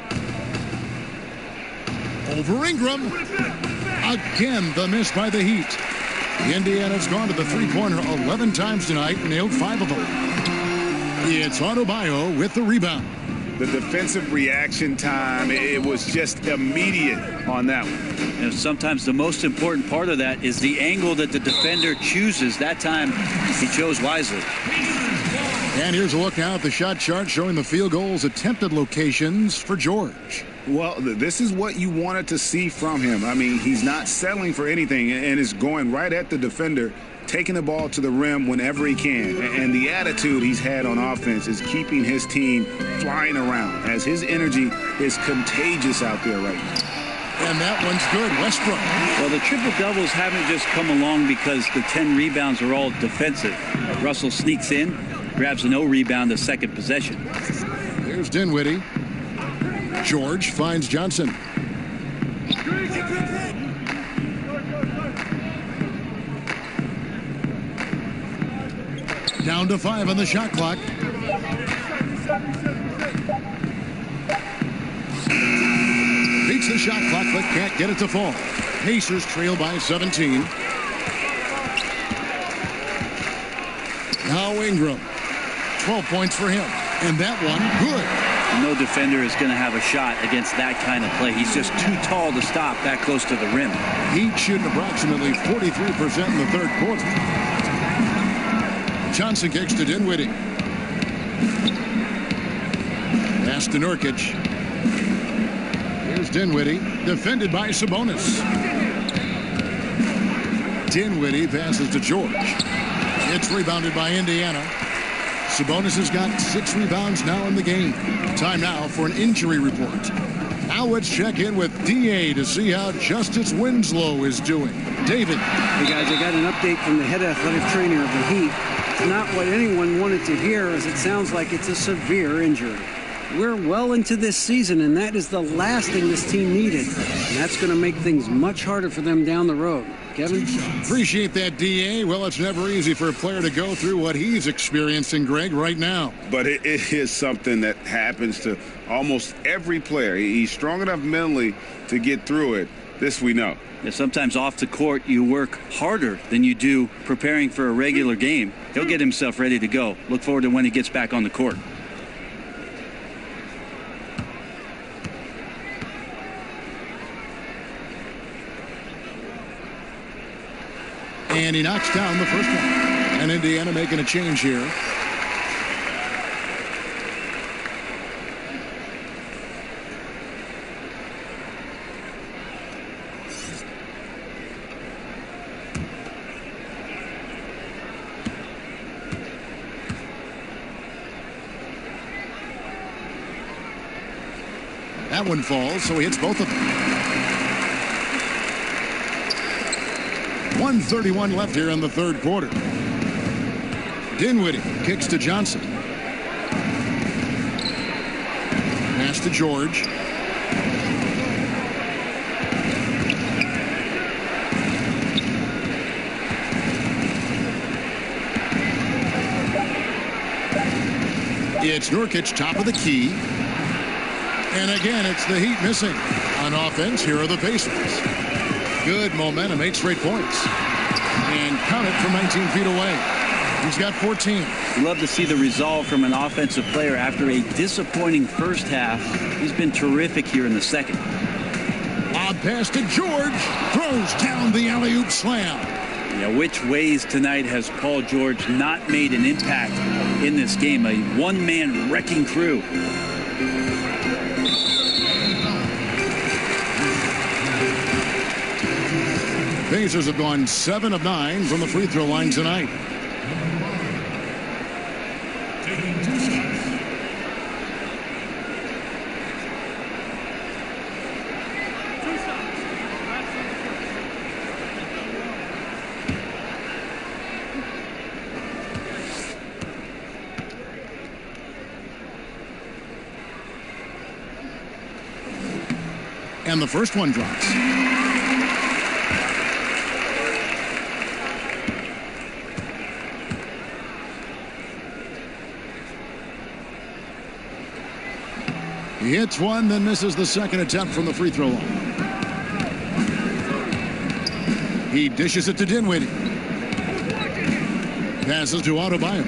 Over Ingram. Again, the miss by the Heat. Indiana's gone to the three-pointer 11 times tonight, nailed 5 of them. It's Adebayo with the rebound. The defensive reaction time, it was just immediate on that one. And sometimes the most important part of that is the angle that the defender chooses. That time, he chose wisely. And here's a look now at the shot chart showing the field goals attempted locations for George. Well, this is what you wanted to see from him. I mean, he's not settling for anything and is going right at the defender, taking the ball to the rim whenever he can. And the attitude he's had on offense is keeping his team flying around as his energy is contagious out there right now. And that one's good. Westbrook. Well, the triple-doubles haven't just come along because the 10 rebounds are all defensive. Russell sneaks in, grabs a no rebound the second possession. Here's Dinwiddie. George finds Johnson. Down to 5 on the shot clock. Beats the shot clock but can't get it to fall. Pacers trail by 17. Now Ingram. 12 points for him. And that one, good. No defender is going to have a shot against that kind of play. He's just too tall to stop that close to the rim. Heat shooting approximately 43% in the third quarter. Johnson kicks to Dinwiddie. Pass to Nurkic. Here's Dinwiddie, defended by Sabonis. Dinwiddie passes to George. It's rebounded by Indiana. Sabonis has got 6 rebounds now in the game. Time now for an injury report. Now let's check in with DA to see how Justice Winslow is doing. David. Hey guys, I got an update from the head athletic trainer of the Heat. It's not what anyone wanted to hear, as it sounds like it's a severe injury. We're well into this season, and that is the last thing this team needed. And that's going to make things much harder for them down the road. Kevin? Appreciate that, DA. Well, it's never easy for a player to go through what he's experiencing, Greg, right now. But it is something that happens to almost every player. He's strong enough mentally to get through it. This we know. Yeah, sometimes off the court, you work harder than you do preparing for a regular game. He'll get himself ready to go. Look forward to when he gets back on the court. And he knocks down the first one. And Indiana making a change here. That one falls, so he hits both of them. 1:31 left here in the third quarter. Dinwiddie kicks to Johnson. Pass to George. It's Nurkic, top of the key. And again, it's the Heat missing. On offense, here are the Pacers. Good momentum, 8 straight points. And count it from 19 feet away. He's got 14. Love to see the resolve from an offensive player after a disappointing first half. He's been terrific here in the second. Odd pass to George. Throws down the alley-oop slam. Yeah, which ways tonight has Paul George not made an impact in this game? A one-man wrecking crew. Pacers have gone 7 of 9 from the free throw line tonight. And the first one drops. He hits one, then misses the second attempt from the free throw line. He dishes it to Dinwiddie. Passes to Adebayo.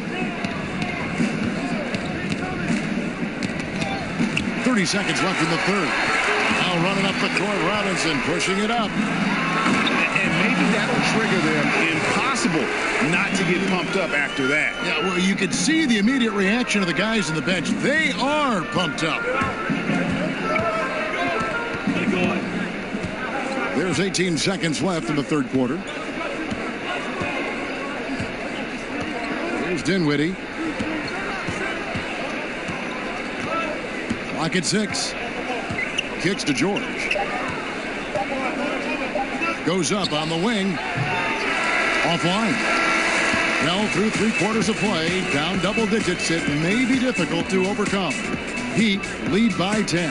30 seconds left in the third. Now running up the court, Robinson pushing it up. And maybe that'll trigger them. Impossible not to get pumped up after that. Yeah, well, you could see the immediate reaction of the guys on the bench. They are pumped up. There's 18 seconds left in the third quarter. Here's Dinwiddie. Clock at 6. Kicks to George. Goes up on the wing. Offline. Well, through 3/4 of play, down double digits, it may be difficult to overcome. Heat lead by 10.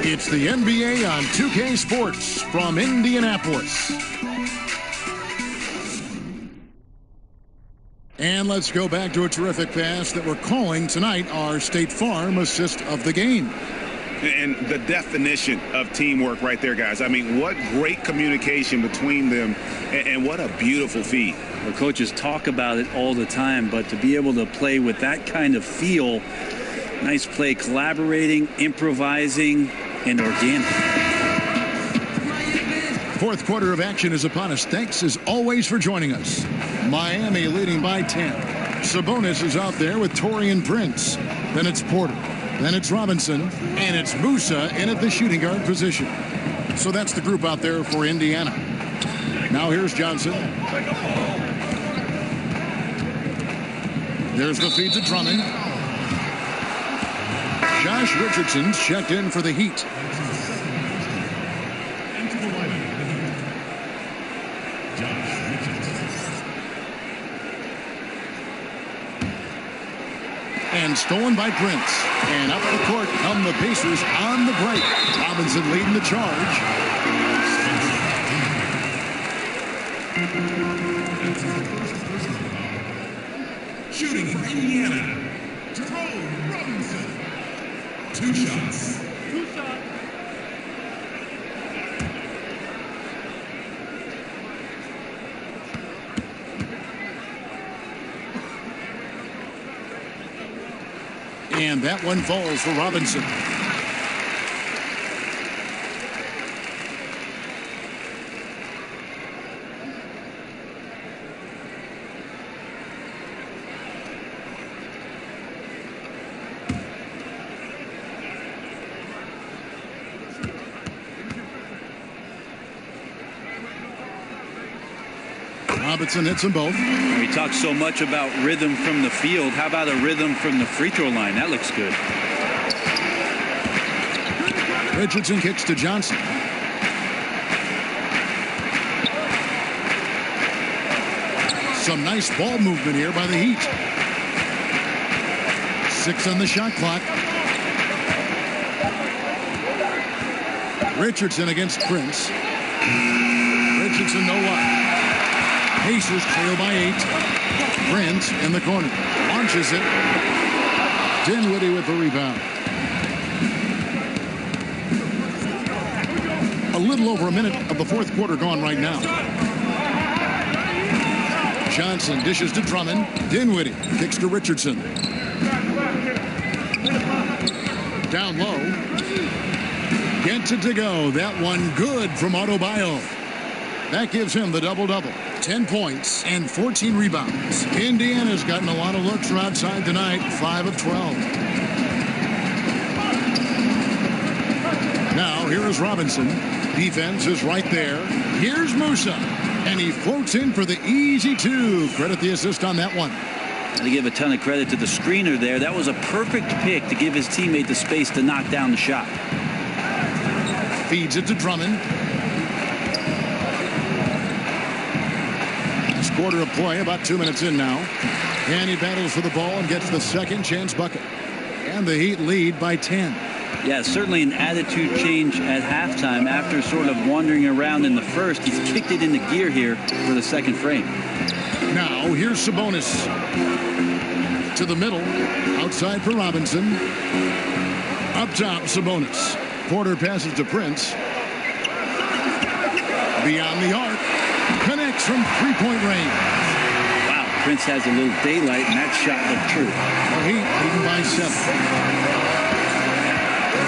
It's the NBA on 2K Sports from Indianapolis. And let's go back to a terrific pass that we're calling tonight our State Farm assist of the game. And the definition of teamwork right there, guys. I mean, what great communication between them, and what a beautiful feat. The coaches talk about it all the time, but to be able to play with that kind of feel, nice play, collaborating, improvising, and organic. Fourth quarter of action is upon us. Thanks as always for joining us. Miami leading by 10. Sabonis is out there with Taurean Prince. Then it's Porter. Then it's Robinson, and it's Musa in at the shooting guard position. So that's the group out there for Indiana. Now here's Johnson. There's the feed to Drummond. Josh Richardson's checked in for the Heat. And stolen by Prince. And up the court come the Pacers on the break. Robinson leading the charge. Shooting for Indiana, Jerome Robinson. 2 shots. And that one falls for Robinson. Robinson hits them both. We talk so much about rhythm from the field. How about a rhythm from the free throw line? That looks good. Richardson kicks to Johnson. Some nice ball movement here by the Heat. 6 on the shot clock. Richardson against Prince. Richardson, no luck. Pacers trail by 8. Prince in the corner. Launches it. Dinwiddie with the rebound. A little over a minute of the fourth quarter gone right now. Johnson dishes to Drummond. Dinwiddie kicks to Richardson. Down low. Gets it to go. That one good from Adebayo. That gives him the double-double. 10 points and 14 rebounds. Indiana's gotten a lot of looks from outside tonight. 5 of 12. Now here is Robinson. Defense is right there. Here's Musa. And he floats in for the easy 2. Credit the assist on that one. To give a ton of credit to the screener there. That was a perfect pick to give his teammate the space to knock down the shot. Feeds it to Drummond. Quarter of play, about 2 minutes in now. And he battles for the ball and gets the second chance bucket. And the Heat lead by 10. Yeah, certainly an attitude change at halftime after sort of wandering around in the first. He's kicked it into gear here for the second frame. Now here's Sabonis. To the middle. Outside for Robinson. Up top, Sabonis. Porter passes to Prince. Beyond the arc. Connects from three-point range. Wow, Prince has a little daylight, and that shot looked true. The Heat leading by 7.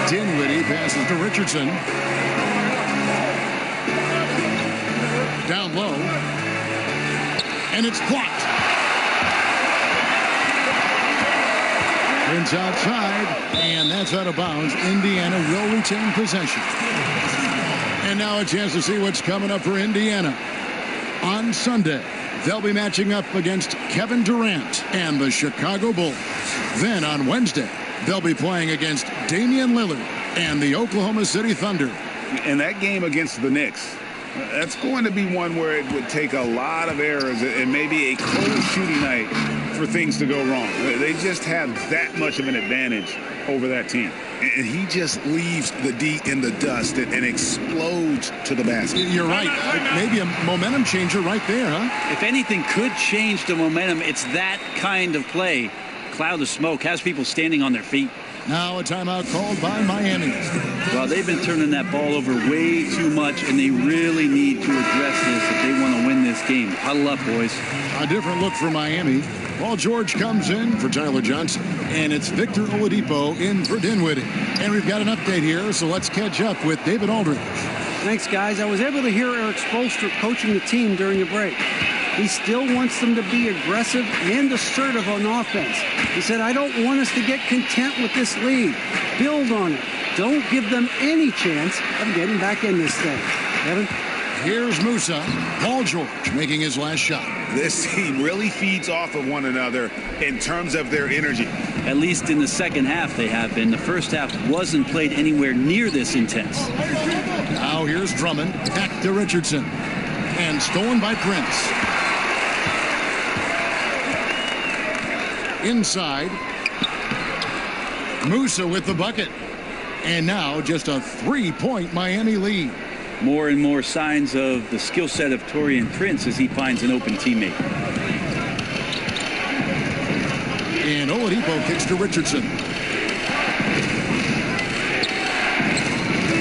Dinwiddie passes to Richardson. Down low. And it's blocked. Prince outside, and that's out of bounds. Indiana will retain possession. And now a chance to see what's coming up for Indiana. On Sunday, they'll be matching up against Kevin Durant and the Chicago Bulls. Then on Wednesday, they'll be playing against Damian Lillard and the Oklahoma City Thunder. And that game against the Knicks, that's going to be one where it would take a lot of errors and maybe a cold shooting night for things to go wrong. They just have that much of an advantage over that team. And he just leaves the D in the dust and explodes to the basket. You're right. Maybe a momentum changer right there, huh? If anything could change the momentum, it's that kind of play. Cloud of smoke has people standing on their feet. Now a timeout called by Miami. Well, they've been turning that ball over way too much, and they really need to address this if they want to win this game. Huddle up, boys. A different look for Miami. Paul George comes in for Tyler Johnson. And it's Victor Oladipo in for Dinwiddie. And we've got an update here, so let's catch up with David Aldridge. Thanks, guys. I was able to hear Eric Spoelstra coaching the team during the break. He still wants them to be aggressive and assertive on offense. He said, I don't want us to get content with this lead. Build on it. Don't give them any chance of getting back in this thing. Kevin? Here's Musa. Paul George making his last shot. This team really feeds off of one another in terms of their energy. At least in the second half they have been. The first half wasn't played anywhere near this intense. Now here's Drummond. Back to Richardson. And stolen by Prince. Inside. Musa with the bucket. And now just a 3-point Miami lead. More and more signs of the skill set of Taurean Prince as he finds an open teammate. And Oladipo kicks to Richardson.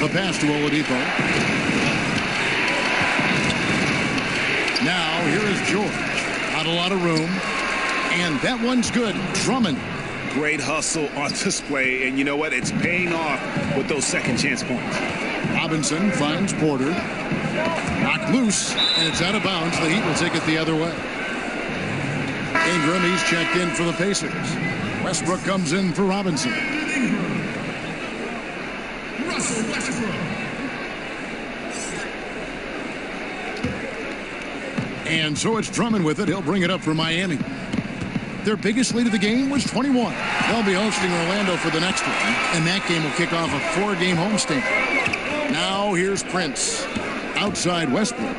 The pass to Oladipo. Now here is George. Not a lot of room. And that one's good. Drummond. Great hustle on display. And you know what? It's paying off with those second chance points. Robinson finds Porter. Knocked loose, and it's out of bounds. The Heat will take it the other way. Ingram, he's checked in for the Pacers. Westbrook comes in for Robinson. Russell Westbrook. And so it's Drummond with it. He'll bring it up for Miami. Their biggest lead of the game was 21. They'll be hosting Orlando for the next one, and that game will kick off a 4-game homestand. Now here's Prince. Outside Westbrook.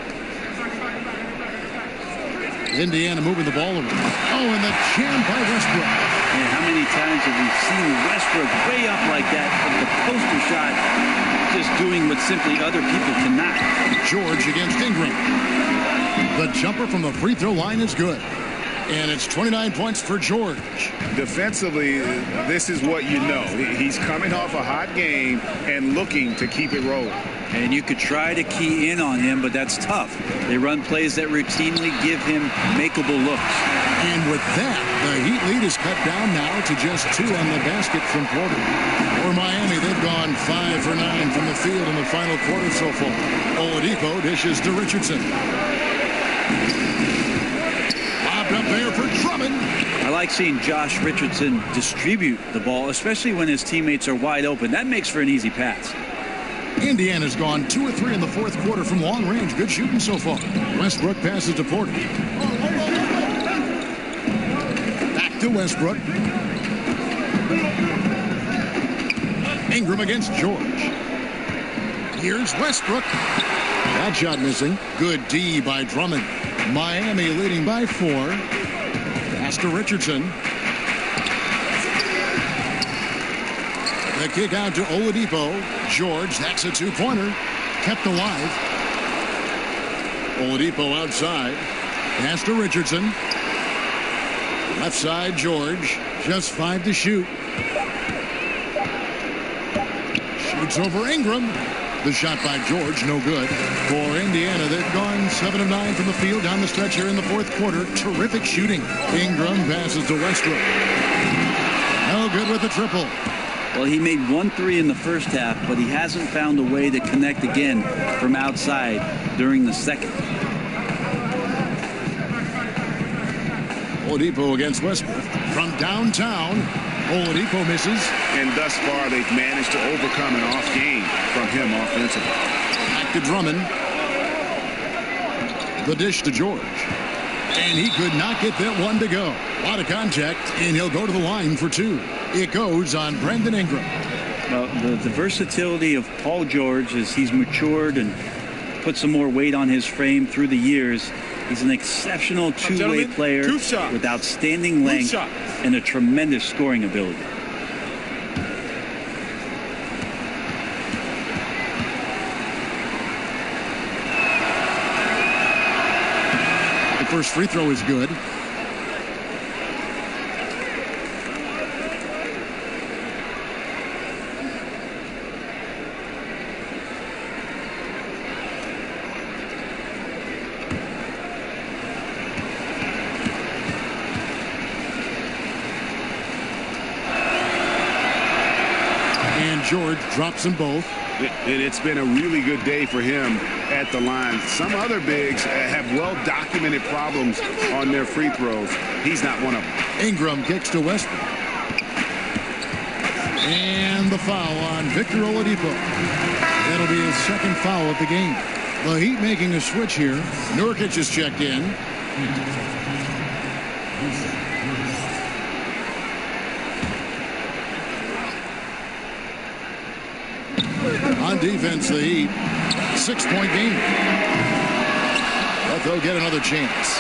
Indiana moving the ball around. Oh, and the jam by Westbrook. And how many times have we seen Westbrook way up like that from the poster shot, just doing what simply other people cannot? George against Ingram. The jumper from the free throw line is good. And it's 29 points for George. Defensively, this is what you know. He's coming off a hot game and looking to keep it rolling. And you could try to key in on him, but that's tough. They run plays that routinely give him makeable looks. And with that, the Heat lead is cut down now to just 2 on the basket from Porter. For Miami, they've gone 5 for 9 from the field in the final quarter so far. Oladipo dishes to Richardson. Up there for Drummond. I like seeing Josh Richardson distribute the ball, especially when his teammates are wide open. That makes for an easy pass. Indiana's gone 2 of 3 in the fourth quarter from long range. Good shooting so far. Westbrook passes to Porter. Back to Westbrook. Ingram against George. Here's Westbrook. That shot missing. Good D by Drummond. Miami leading by 4. Pass to Richardson. The kick out to Oladipo. George, that's a 2-pointer. Kept alive. Oladipo outside. Pass to Richardson. Left side, George. Just 5 to shoot. Shoots over Ingram. The shot by George, no good. For Indiana, they've gone 7 of 9 from the field down the stretch here in the fourth quarter. Terrific shooting. Ingram passes to Westbrook. No good with the triple. Well, he made 1 3 in the first half, but he hasn't found a way to connect again from outside during the second. Oladipo against Westbrook. From downtown, Oladipo misses. And thus far, they've managed to overcome an off game from him offensively. Back to Drummond. The dish to George. And he could not get that one to go. A lot of contact, and he'll go to the line for 2. It goes on Brandon Ingram. Well, the versatility of Paul George as he's matured and put some more weight on his frame through the years. He's an exceptional two-way player with outstanding length and a tremendous scoring ability. The first free throw is good. George drops them both. And it's been a really good day for him at the line. Some other bigs have well-documented problems on their free throws. He's not one of them. Ingram kicks to Westbrook. And the foul on Victor Oladipo. That'll be his second foul of the game. The Heat making a switch here. Nurkic is checked in. On defense, the Heat, 6-point game. But they'll get another chance.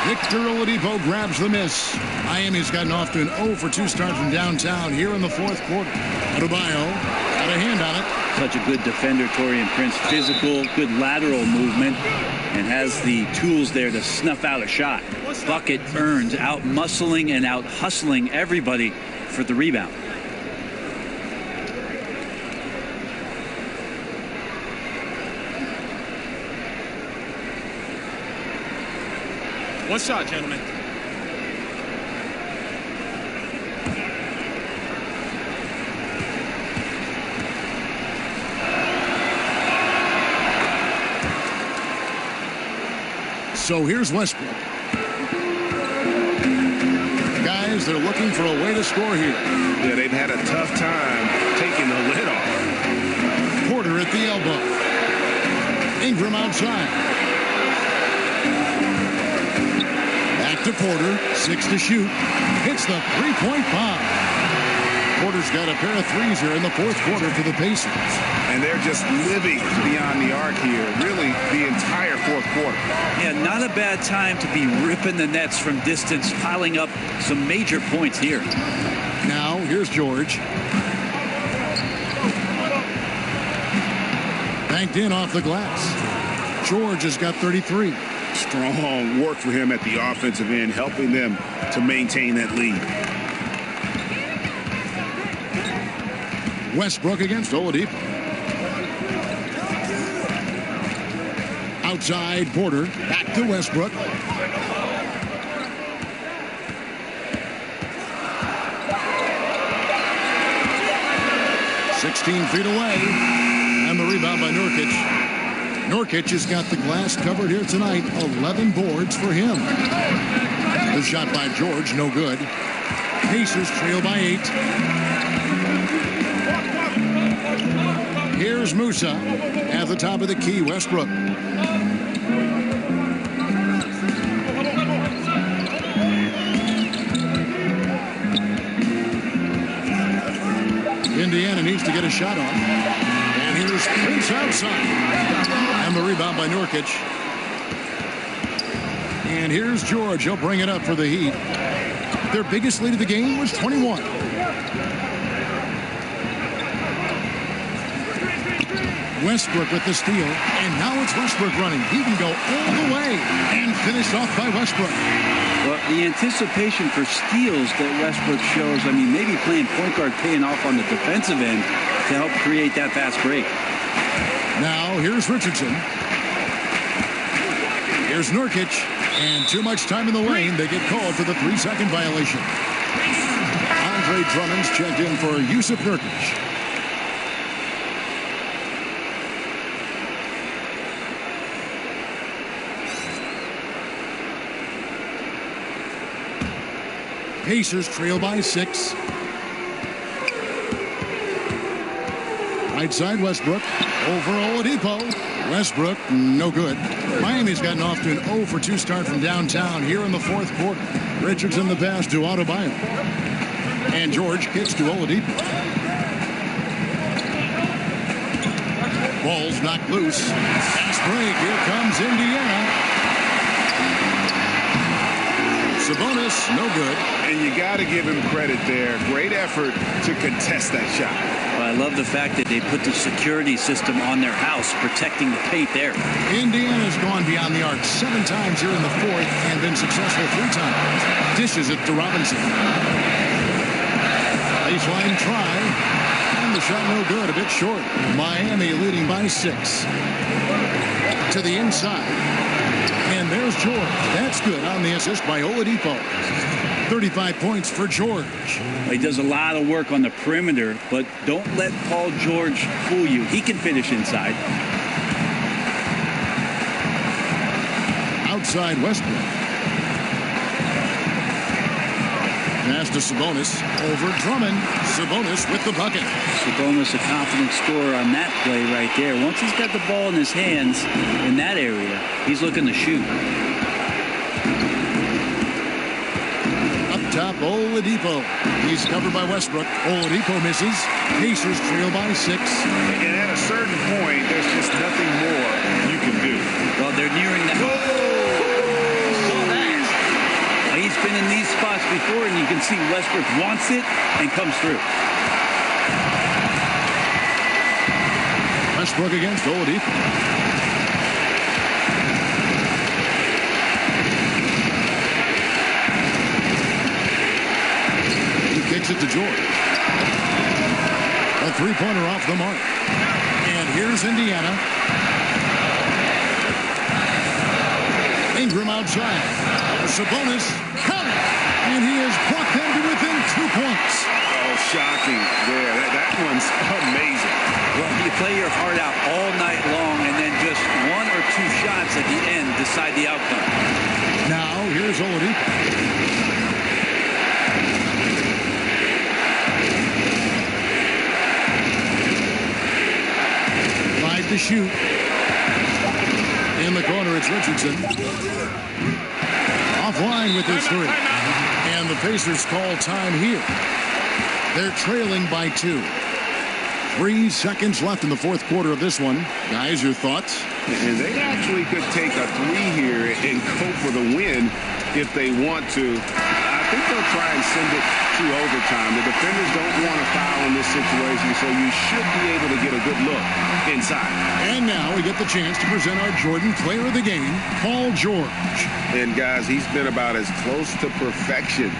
Victor Oladipo grabs the miss. Miami's gotten off to an 0 for 2 start from downtown here in the fourth quarter. Adebayo got a hand on it. Such a good defender, Taurean Prince. Physical, good lateral movement, and has the tools there to snuff out a shot. Bucket earned, out-muscling and out-hustling everybody for the rebound. One shot, gentlemen. So here's Westbrook. Guys, they're looking for a way to score here. Yeah, they've had a tough time taking the lid off. Porter at the elbow. Ingram outside. Back to Porter. 6 to shoot. Hits the three-point bomb. Porter's got a pair of threes here in the fourth quarter for the Pacers. And they're just living beyond the arc here, really the entire fourth quarter. Yeah, not a bad time to be ripping the nets from distance, piling up some major points here. Now, here's George. Banked in off the glass. George has got 33. Strong work for him at the offensive end, helping them to maintain that lead. Westbrook against Oladipo. Outside Porter. Back to Westbrook. "16 feet away. And the rebound by Nurkic. Nurkic has got the glass covered here tonight. 11 boards for him. The shot by George, no good. Pacers trail by 8. Here's Musa at the top of the key. Westbrook. Indiana needs to get a shot off. And here's Prince outside. And the rebound by Nurkic. And here's George. He'll bring it up for the Heat. Their biggest lead of the game was 21. Westbrook with the steal, and now it's Westbrook running. He can go all the way and finished off by Westbrook. Well, the anticipation for steals that Westbrook shows, I mean, maybe playing point guard paying off on the defensive end to help create that fast break. Now, here's Richardson. Here's Nurkic, and too much time in the lane. They get called for the 3-second violation. Andre Drummond's checked in for Yusuf Nurkic. Pacers trail by 6. Right side Westbrook. Over Oladipo. Westbrook, no good. Miami's gotten off to an 0 for 2 start from downtown here in the fourth quarter. Richardson the pass to Adebayo. And George kicks to Oladipo. Ball's knocked loose. Fast break. Here comes Indiana. Sabonis, no good. And you got to give him credit there. Great effort to contest that shot. Well, I love the fact that they put the security system on their house, protecting the paint there. Indiana's gone beyond the arc 7 times here in the fourth and been successful 3 times. Dishes it to Robinson. Baseline try. And the shot no good, a bit short. Miami leading by 6. To the inside. And there's George. That's good on the assist by Oladipo. 35 points for George. He does a lot of work on the perimeter, but don't let Paul George fool you. He can finish inside. Outside Westbrook. Pass to Sabonis. Over Drummond. Sabonis with the bucket. Sabonis a confident scorer on that play right there. Once he's got the ball in his hands in that area, he's looking to shoot. Up top, Oladipo. He's covered by Westbrook. Oladipo misses. Pacers trail by 6. And at a certain point, there's just nothing more you can do. Well, they're nearing the... He's been in these spots before, and you can see Westbrook wants it and comes through. Westbrook against Oladipo. He kicks it to George. A 3-pointer off the mark. And here's Indiana. Ingram outside. Sabonis coming, and he has brought them to within 2 points. Oh, shocking there. That one's amazing. Well, you play your heart out all night long, and then just 1 or 2 shots at the end decide the outcome. Now, here's Oladipo. Five to shoot. In the corner, it's Richardson. Off offline with his three. And the Pacers call time here. They're trailing by 2. 3 seconds left in the fourth quarter of this one. Guys, your thoughts? And they actually could take a 3 here and go for the win if they want to. I think they'll try and send it to overtime. The defenders don't want to foul in this situation, so you should be able to get a good look inside. And now we get the chance to present our Jordan Player of the Game, Paul George. And guys, he's been about as close to perfection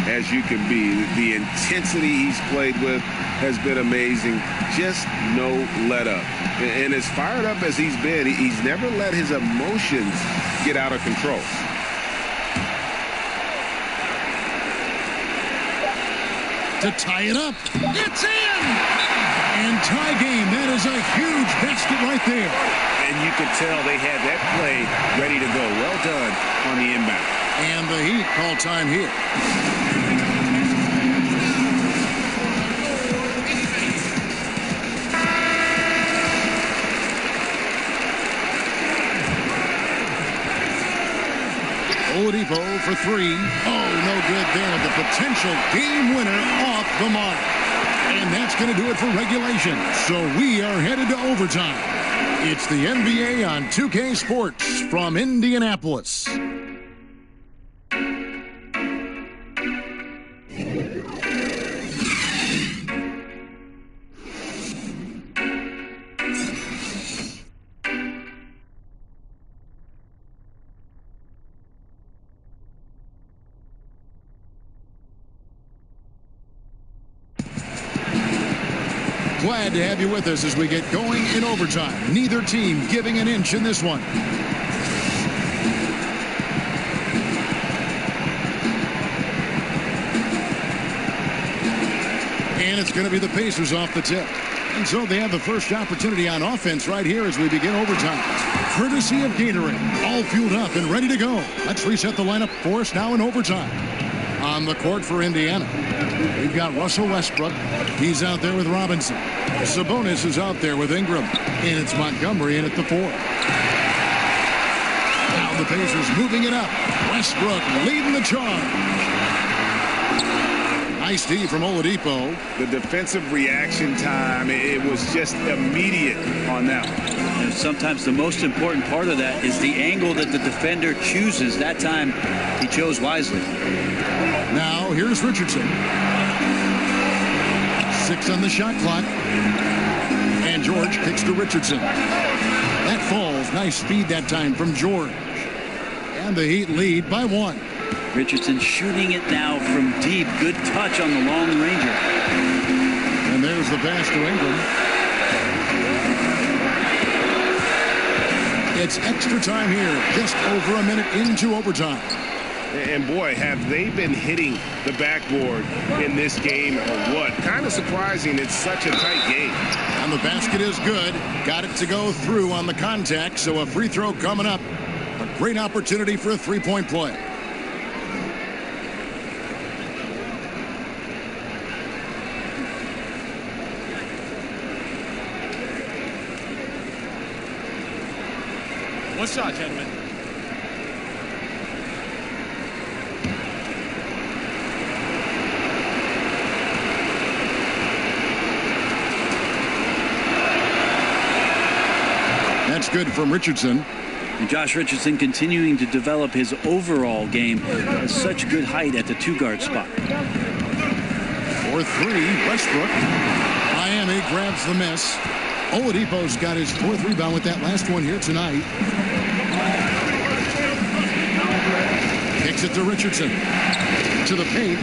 as you can be. The intensity he's played with has been amazing. Just no let up. And as fired up as he's been, he's never let his emotions get out of control. To tie it up. It's in! And tie game. That is a huge basket right there. And you could tell they had that play ready to go. Well done on the inbound. And the Heat call time here. Oladipo for 3. Oh, no good there. The potential game winner off the mark. And that's going to do it for regulation. So we are headed to overtime. It's the NBA on 2K Sports from Indianapolis. Glad to have you with us as we get going in overtime. Neither team giving an inch in this one. And it's going to be the Pacers off the tip. And so they have the first opportunity on offense right here as we begin overtime. Courtesy of Gatorade. All fueled up and ready to go. Let's reset the lineup for us now in overtime. On the court for Indiana, we've got Russell Westbrook. He's out there with Robinson. Sabonis is out there with Ingram. And it's Montgomery in at the 4. Now the Pacers moving it up. Westbrook leading the charge. Nice D from Oladipo. The defensive reaction time, it was just immediate on that one. And sometimes the most important part of that is the angle that the defender chooses. That time he chose wisely. Now here's Richardson. 6 on the shot clock. And George kicks to Richardson. That falls. Nice speed that time from George. And the Heat lead by 1. Richardson shooting it now from deep. Good touch on the long ranger. And there's the pass to Ingram. It's extra time here. Just over a minute into overtime. And boy, have they been hitting the backboard in this game or what? Kind of surprising. It's such a tight game. And the basket is good. Got it to go through on the contact. So a free throw coming up. A great opportunity for a three-point play. One shot, gentlemen. That's good from Richardson. And Josh Richardson continuing to develop his overall game. Has such good height at the 2-guard spot. For 3, Westbrook. Miami grabs the miss. Oladipo's got his 4th rebound with that last one here tonight. Kicks it to Richardson. To the paint.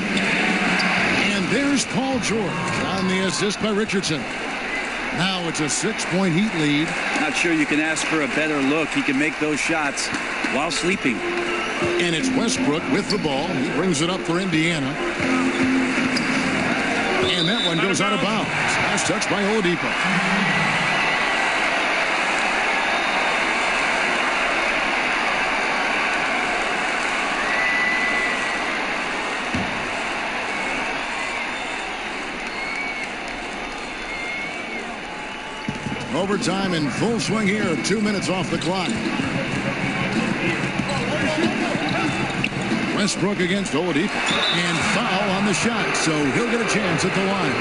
And there's Paul George on the assist by Richardson. Now it's a 6-point Heat lead. Not sure you can ask for a better look. He can make those shots while sleeping. And it's Westbrook with the ball. He brings it up for Indiana. And that one goes out of bounds. Last touch by Oladipo. Overtime in full swing here. 2 minutes off the clock. Westbrook against Oladipo. And foul on the shot, so he'll get a chance at the line.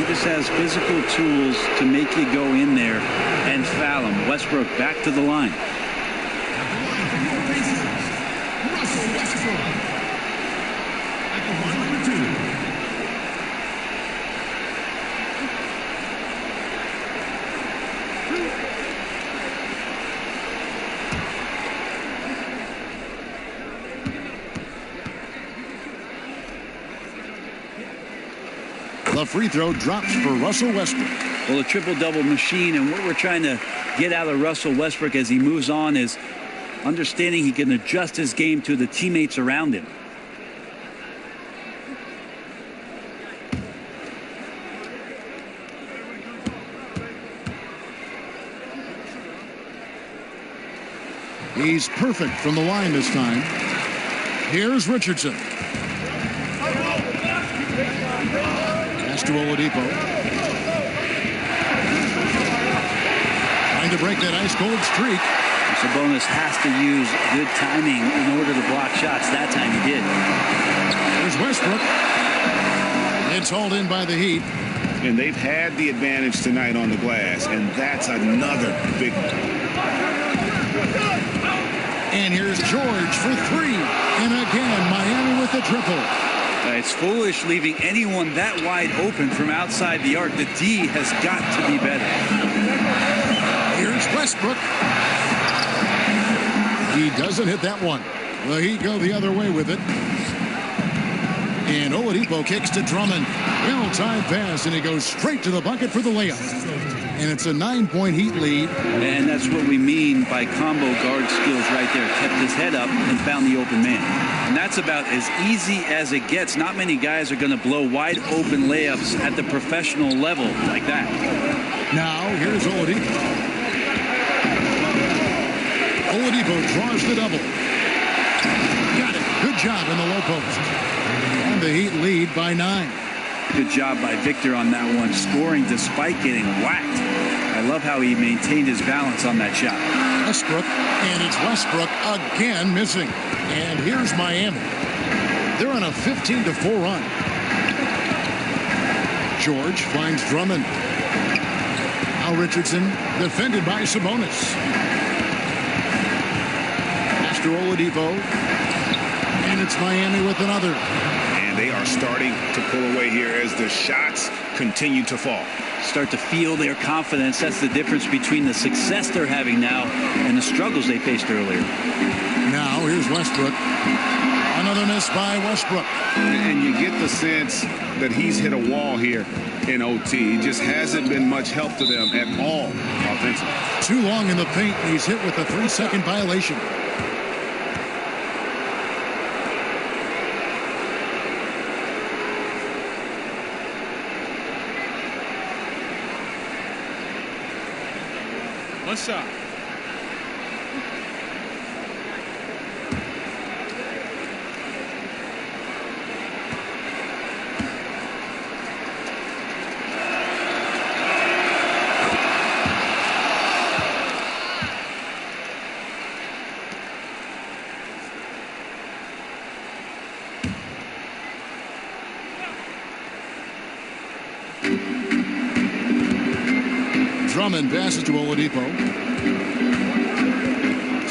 He just has physical tools to make you go in there and foul him. Westbrook back to the line. Russell Westbrook. At the line, number 2. The free throw drops for Russell Westbrook. Well, a triple-double machine, and what we're trying to get out of Russell Westbrook as he moves on is understanding he can adjust his game to the teammates around him. He's perfect from the line this time. Here's Richardson. Pass to Oladipo. Trying to break that ice-cold streak. Sabonis has to use good timing in order to block shots. That time he did. There's Westbrook. It's hauled in by the Heat. And they've had the advantage tonight on the glass, and that's another big one. And here's George for 3. And again, Miami with the triple. It's foolish leaving anyone that wide open from outside the arc. The D has got to be better. Here's Westbrook. He doesn't hit that one. The Heat go the other way with it. And Oladipo kicks to Drummond. Well-timed pass, and he goes straight to the bucket for the layup. And it's a 9-point Heat lead. And that's what we mean by combo guard skills right there. Kept his head up and found the open man. And that's about as easy as it gets. Not many guys are going to blow wide open layups at the professional level like that. Now, here's Oladipo. Oladipo draws the double. Got it. Good job in the low post. And the Heat lead by 9. Good job by Victor on that one, scoring despite getting whacked. I love how he maintained his balance on that shot. Westbrook, and it's Westbrook again missing. And here's Miami. They're on a 15-4 run. George finds Drummond. Now Richardson, defended by Sabonis. Pass to Oladipo. And it's Miami with another. And they are starting to pull away here as the shots continue to fall. Start to feel their confidence. That's the difference between the success they're having now and the struggles they faced earlier. Now here's Westbrook. Another miss by Westbrook. And you get the sense that he's hit a wall here in OT. He just hasn't been much help to them at all offensively. Too long in the paint. He's hit with a 3-second violation. One shot. Drummond passes to Oladipo.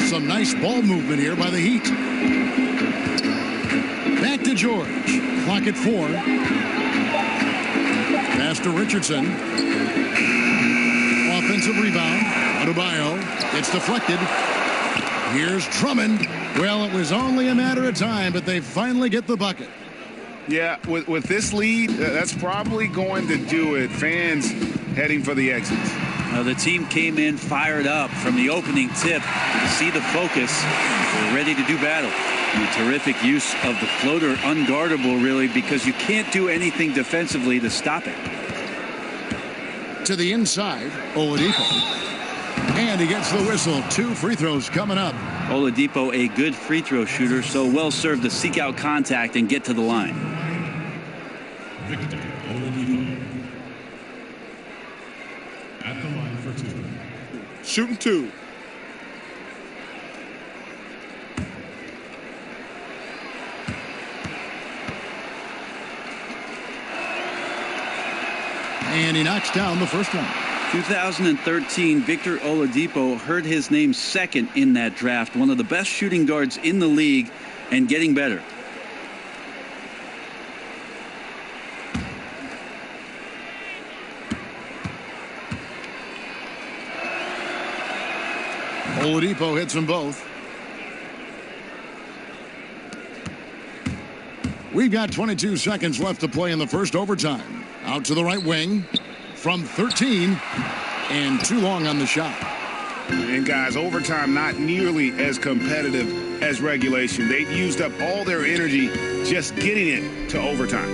Some nice ball movement here by the Heat. Back to George. Clock at 4. Pass to Richardson. Offensive rebound. Adebayo. It's deflected. Here's Drummond. Well, it was only a matter of time, but they finally get the bucket. Yeah, with this lead, that's probably going to do it. Fans heading for the exits. The team came in fired up from the opening tip. You see the focus. They're ready to do battle. And a terrific use of the floater, unguardable really, because you can't do anything defensively to stop it. To the inside, Oladipo. And he gets the whistle. 2 free throws coming up. Oladipo, a good free throw shooter, so well served to seek out contact and get to the line. Victor Oladipo. At the line for 2. Shooting 2. And he knocks down the first one. 2013, Victor Oladipo heard his name second in that draft. One of the best shooting guards in the league and getting better. Oladipo hits them both. We've got 22 seconds left to play in the first overtime. Out to the right wing from 13, and too long on the shot. And guys, overtime not nearly as competitive as regulation. They used up all their energy just getting it to overtime.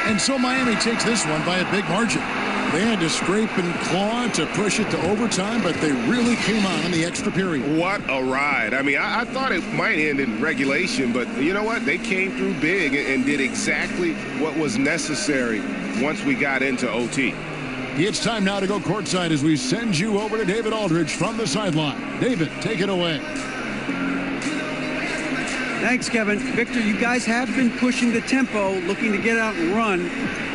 And so Miami takes this one by a big margin. They had to scrape and claw to push it to overtime, but they really came on in the extra period. What a ride. I mean, I thought it might end in regulation, but you know what? They came through big and did exactly what was necessary once we got into OT. It's time now to go courtside as we send you over to David Aldridge from the sideline. David, take it away. Thanks, Kevin. Victor, you guys have been pushing the tempo, looking to get out and run.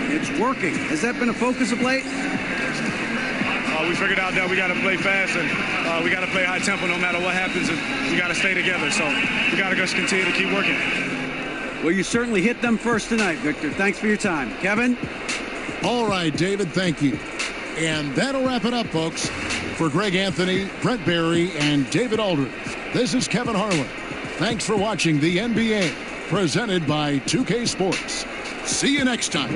It's working. Has that been a focus of late? We figured out that we got to play fast and we got to play high tempo no matter what happens, and we got to stay together. So we got to just continue to keep working. Well, you certainly hit them first tonight, Victor. Thanks for your time. Kevin? All right, David, thank you. And that'll wrap it up, folks. For Greg Anthony, Brent Barry, and David Aldridge, this is Kevin Harlan. Thanks for watching the NBA, presented by 2K Sports. See you next time.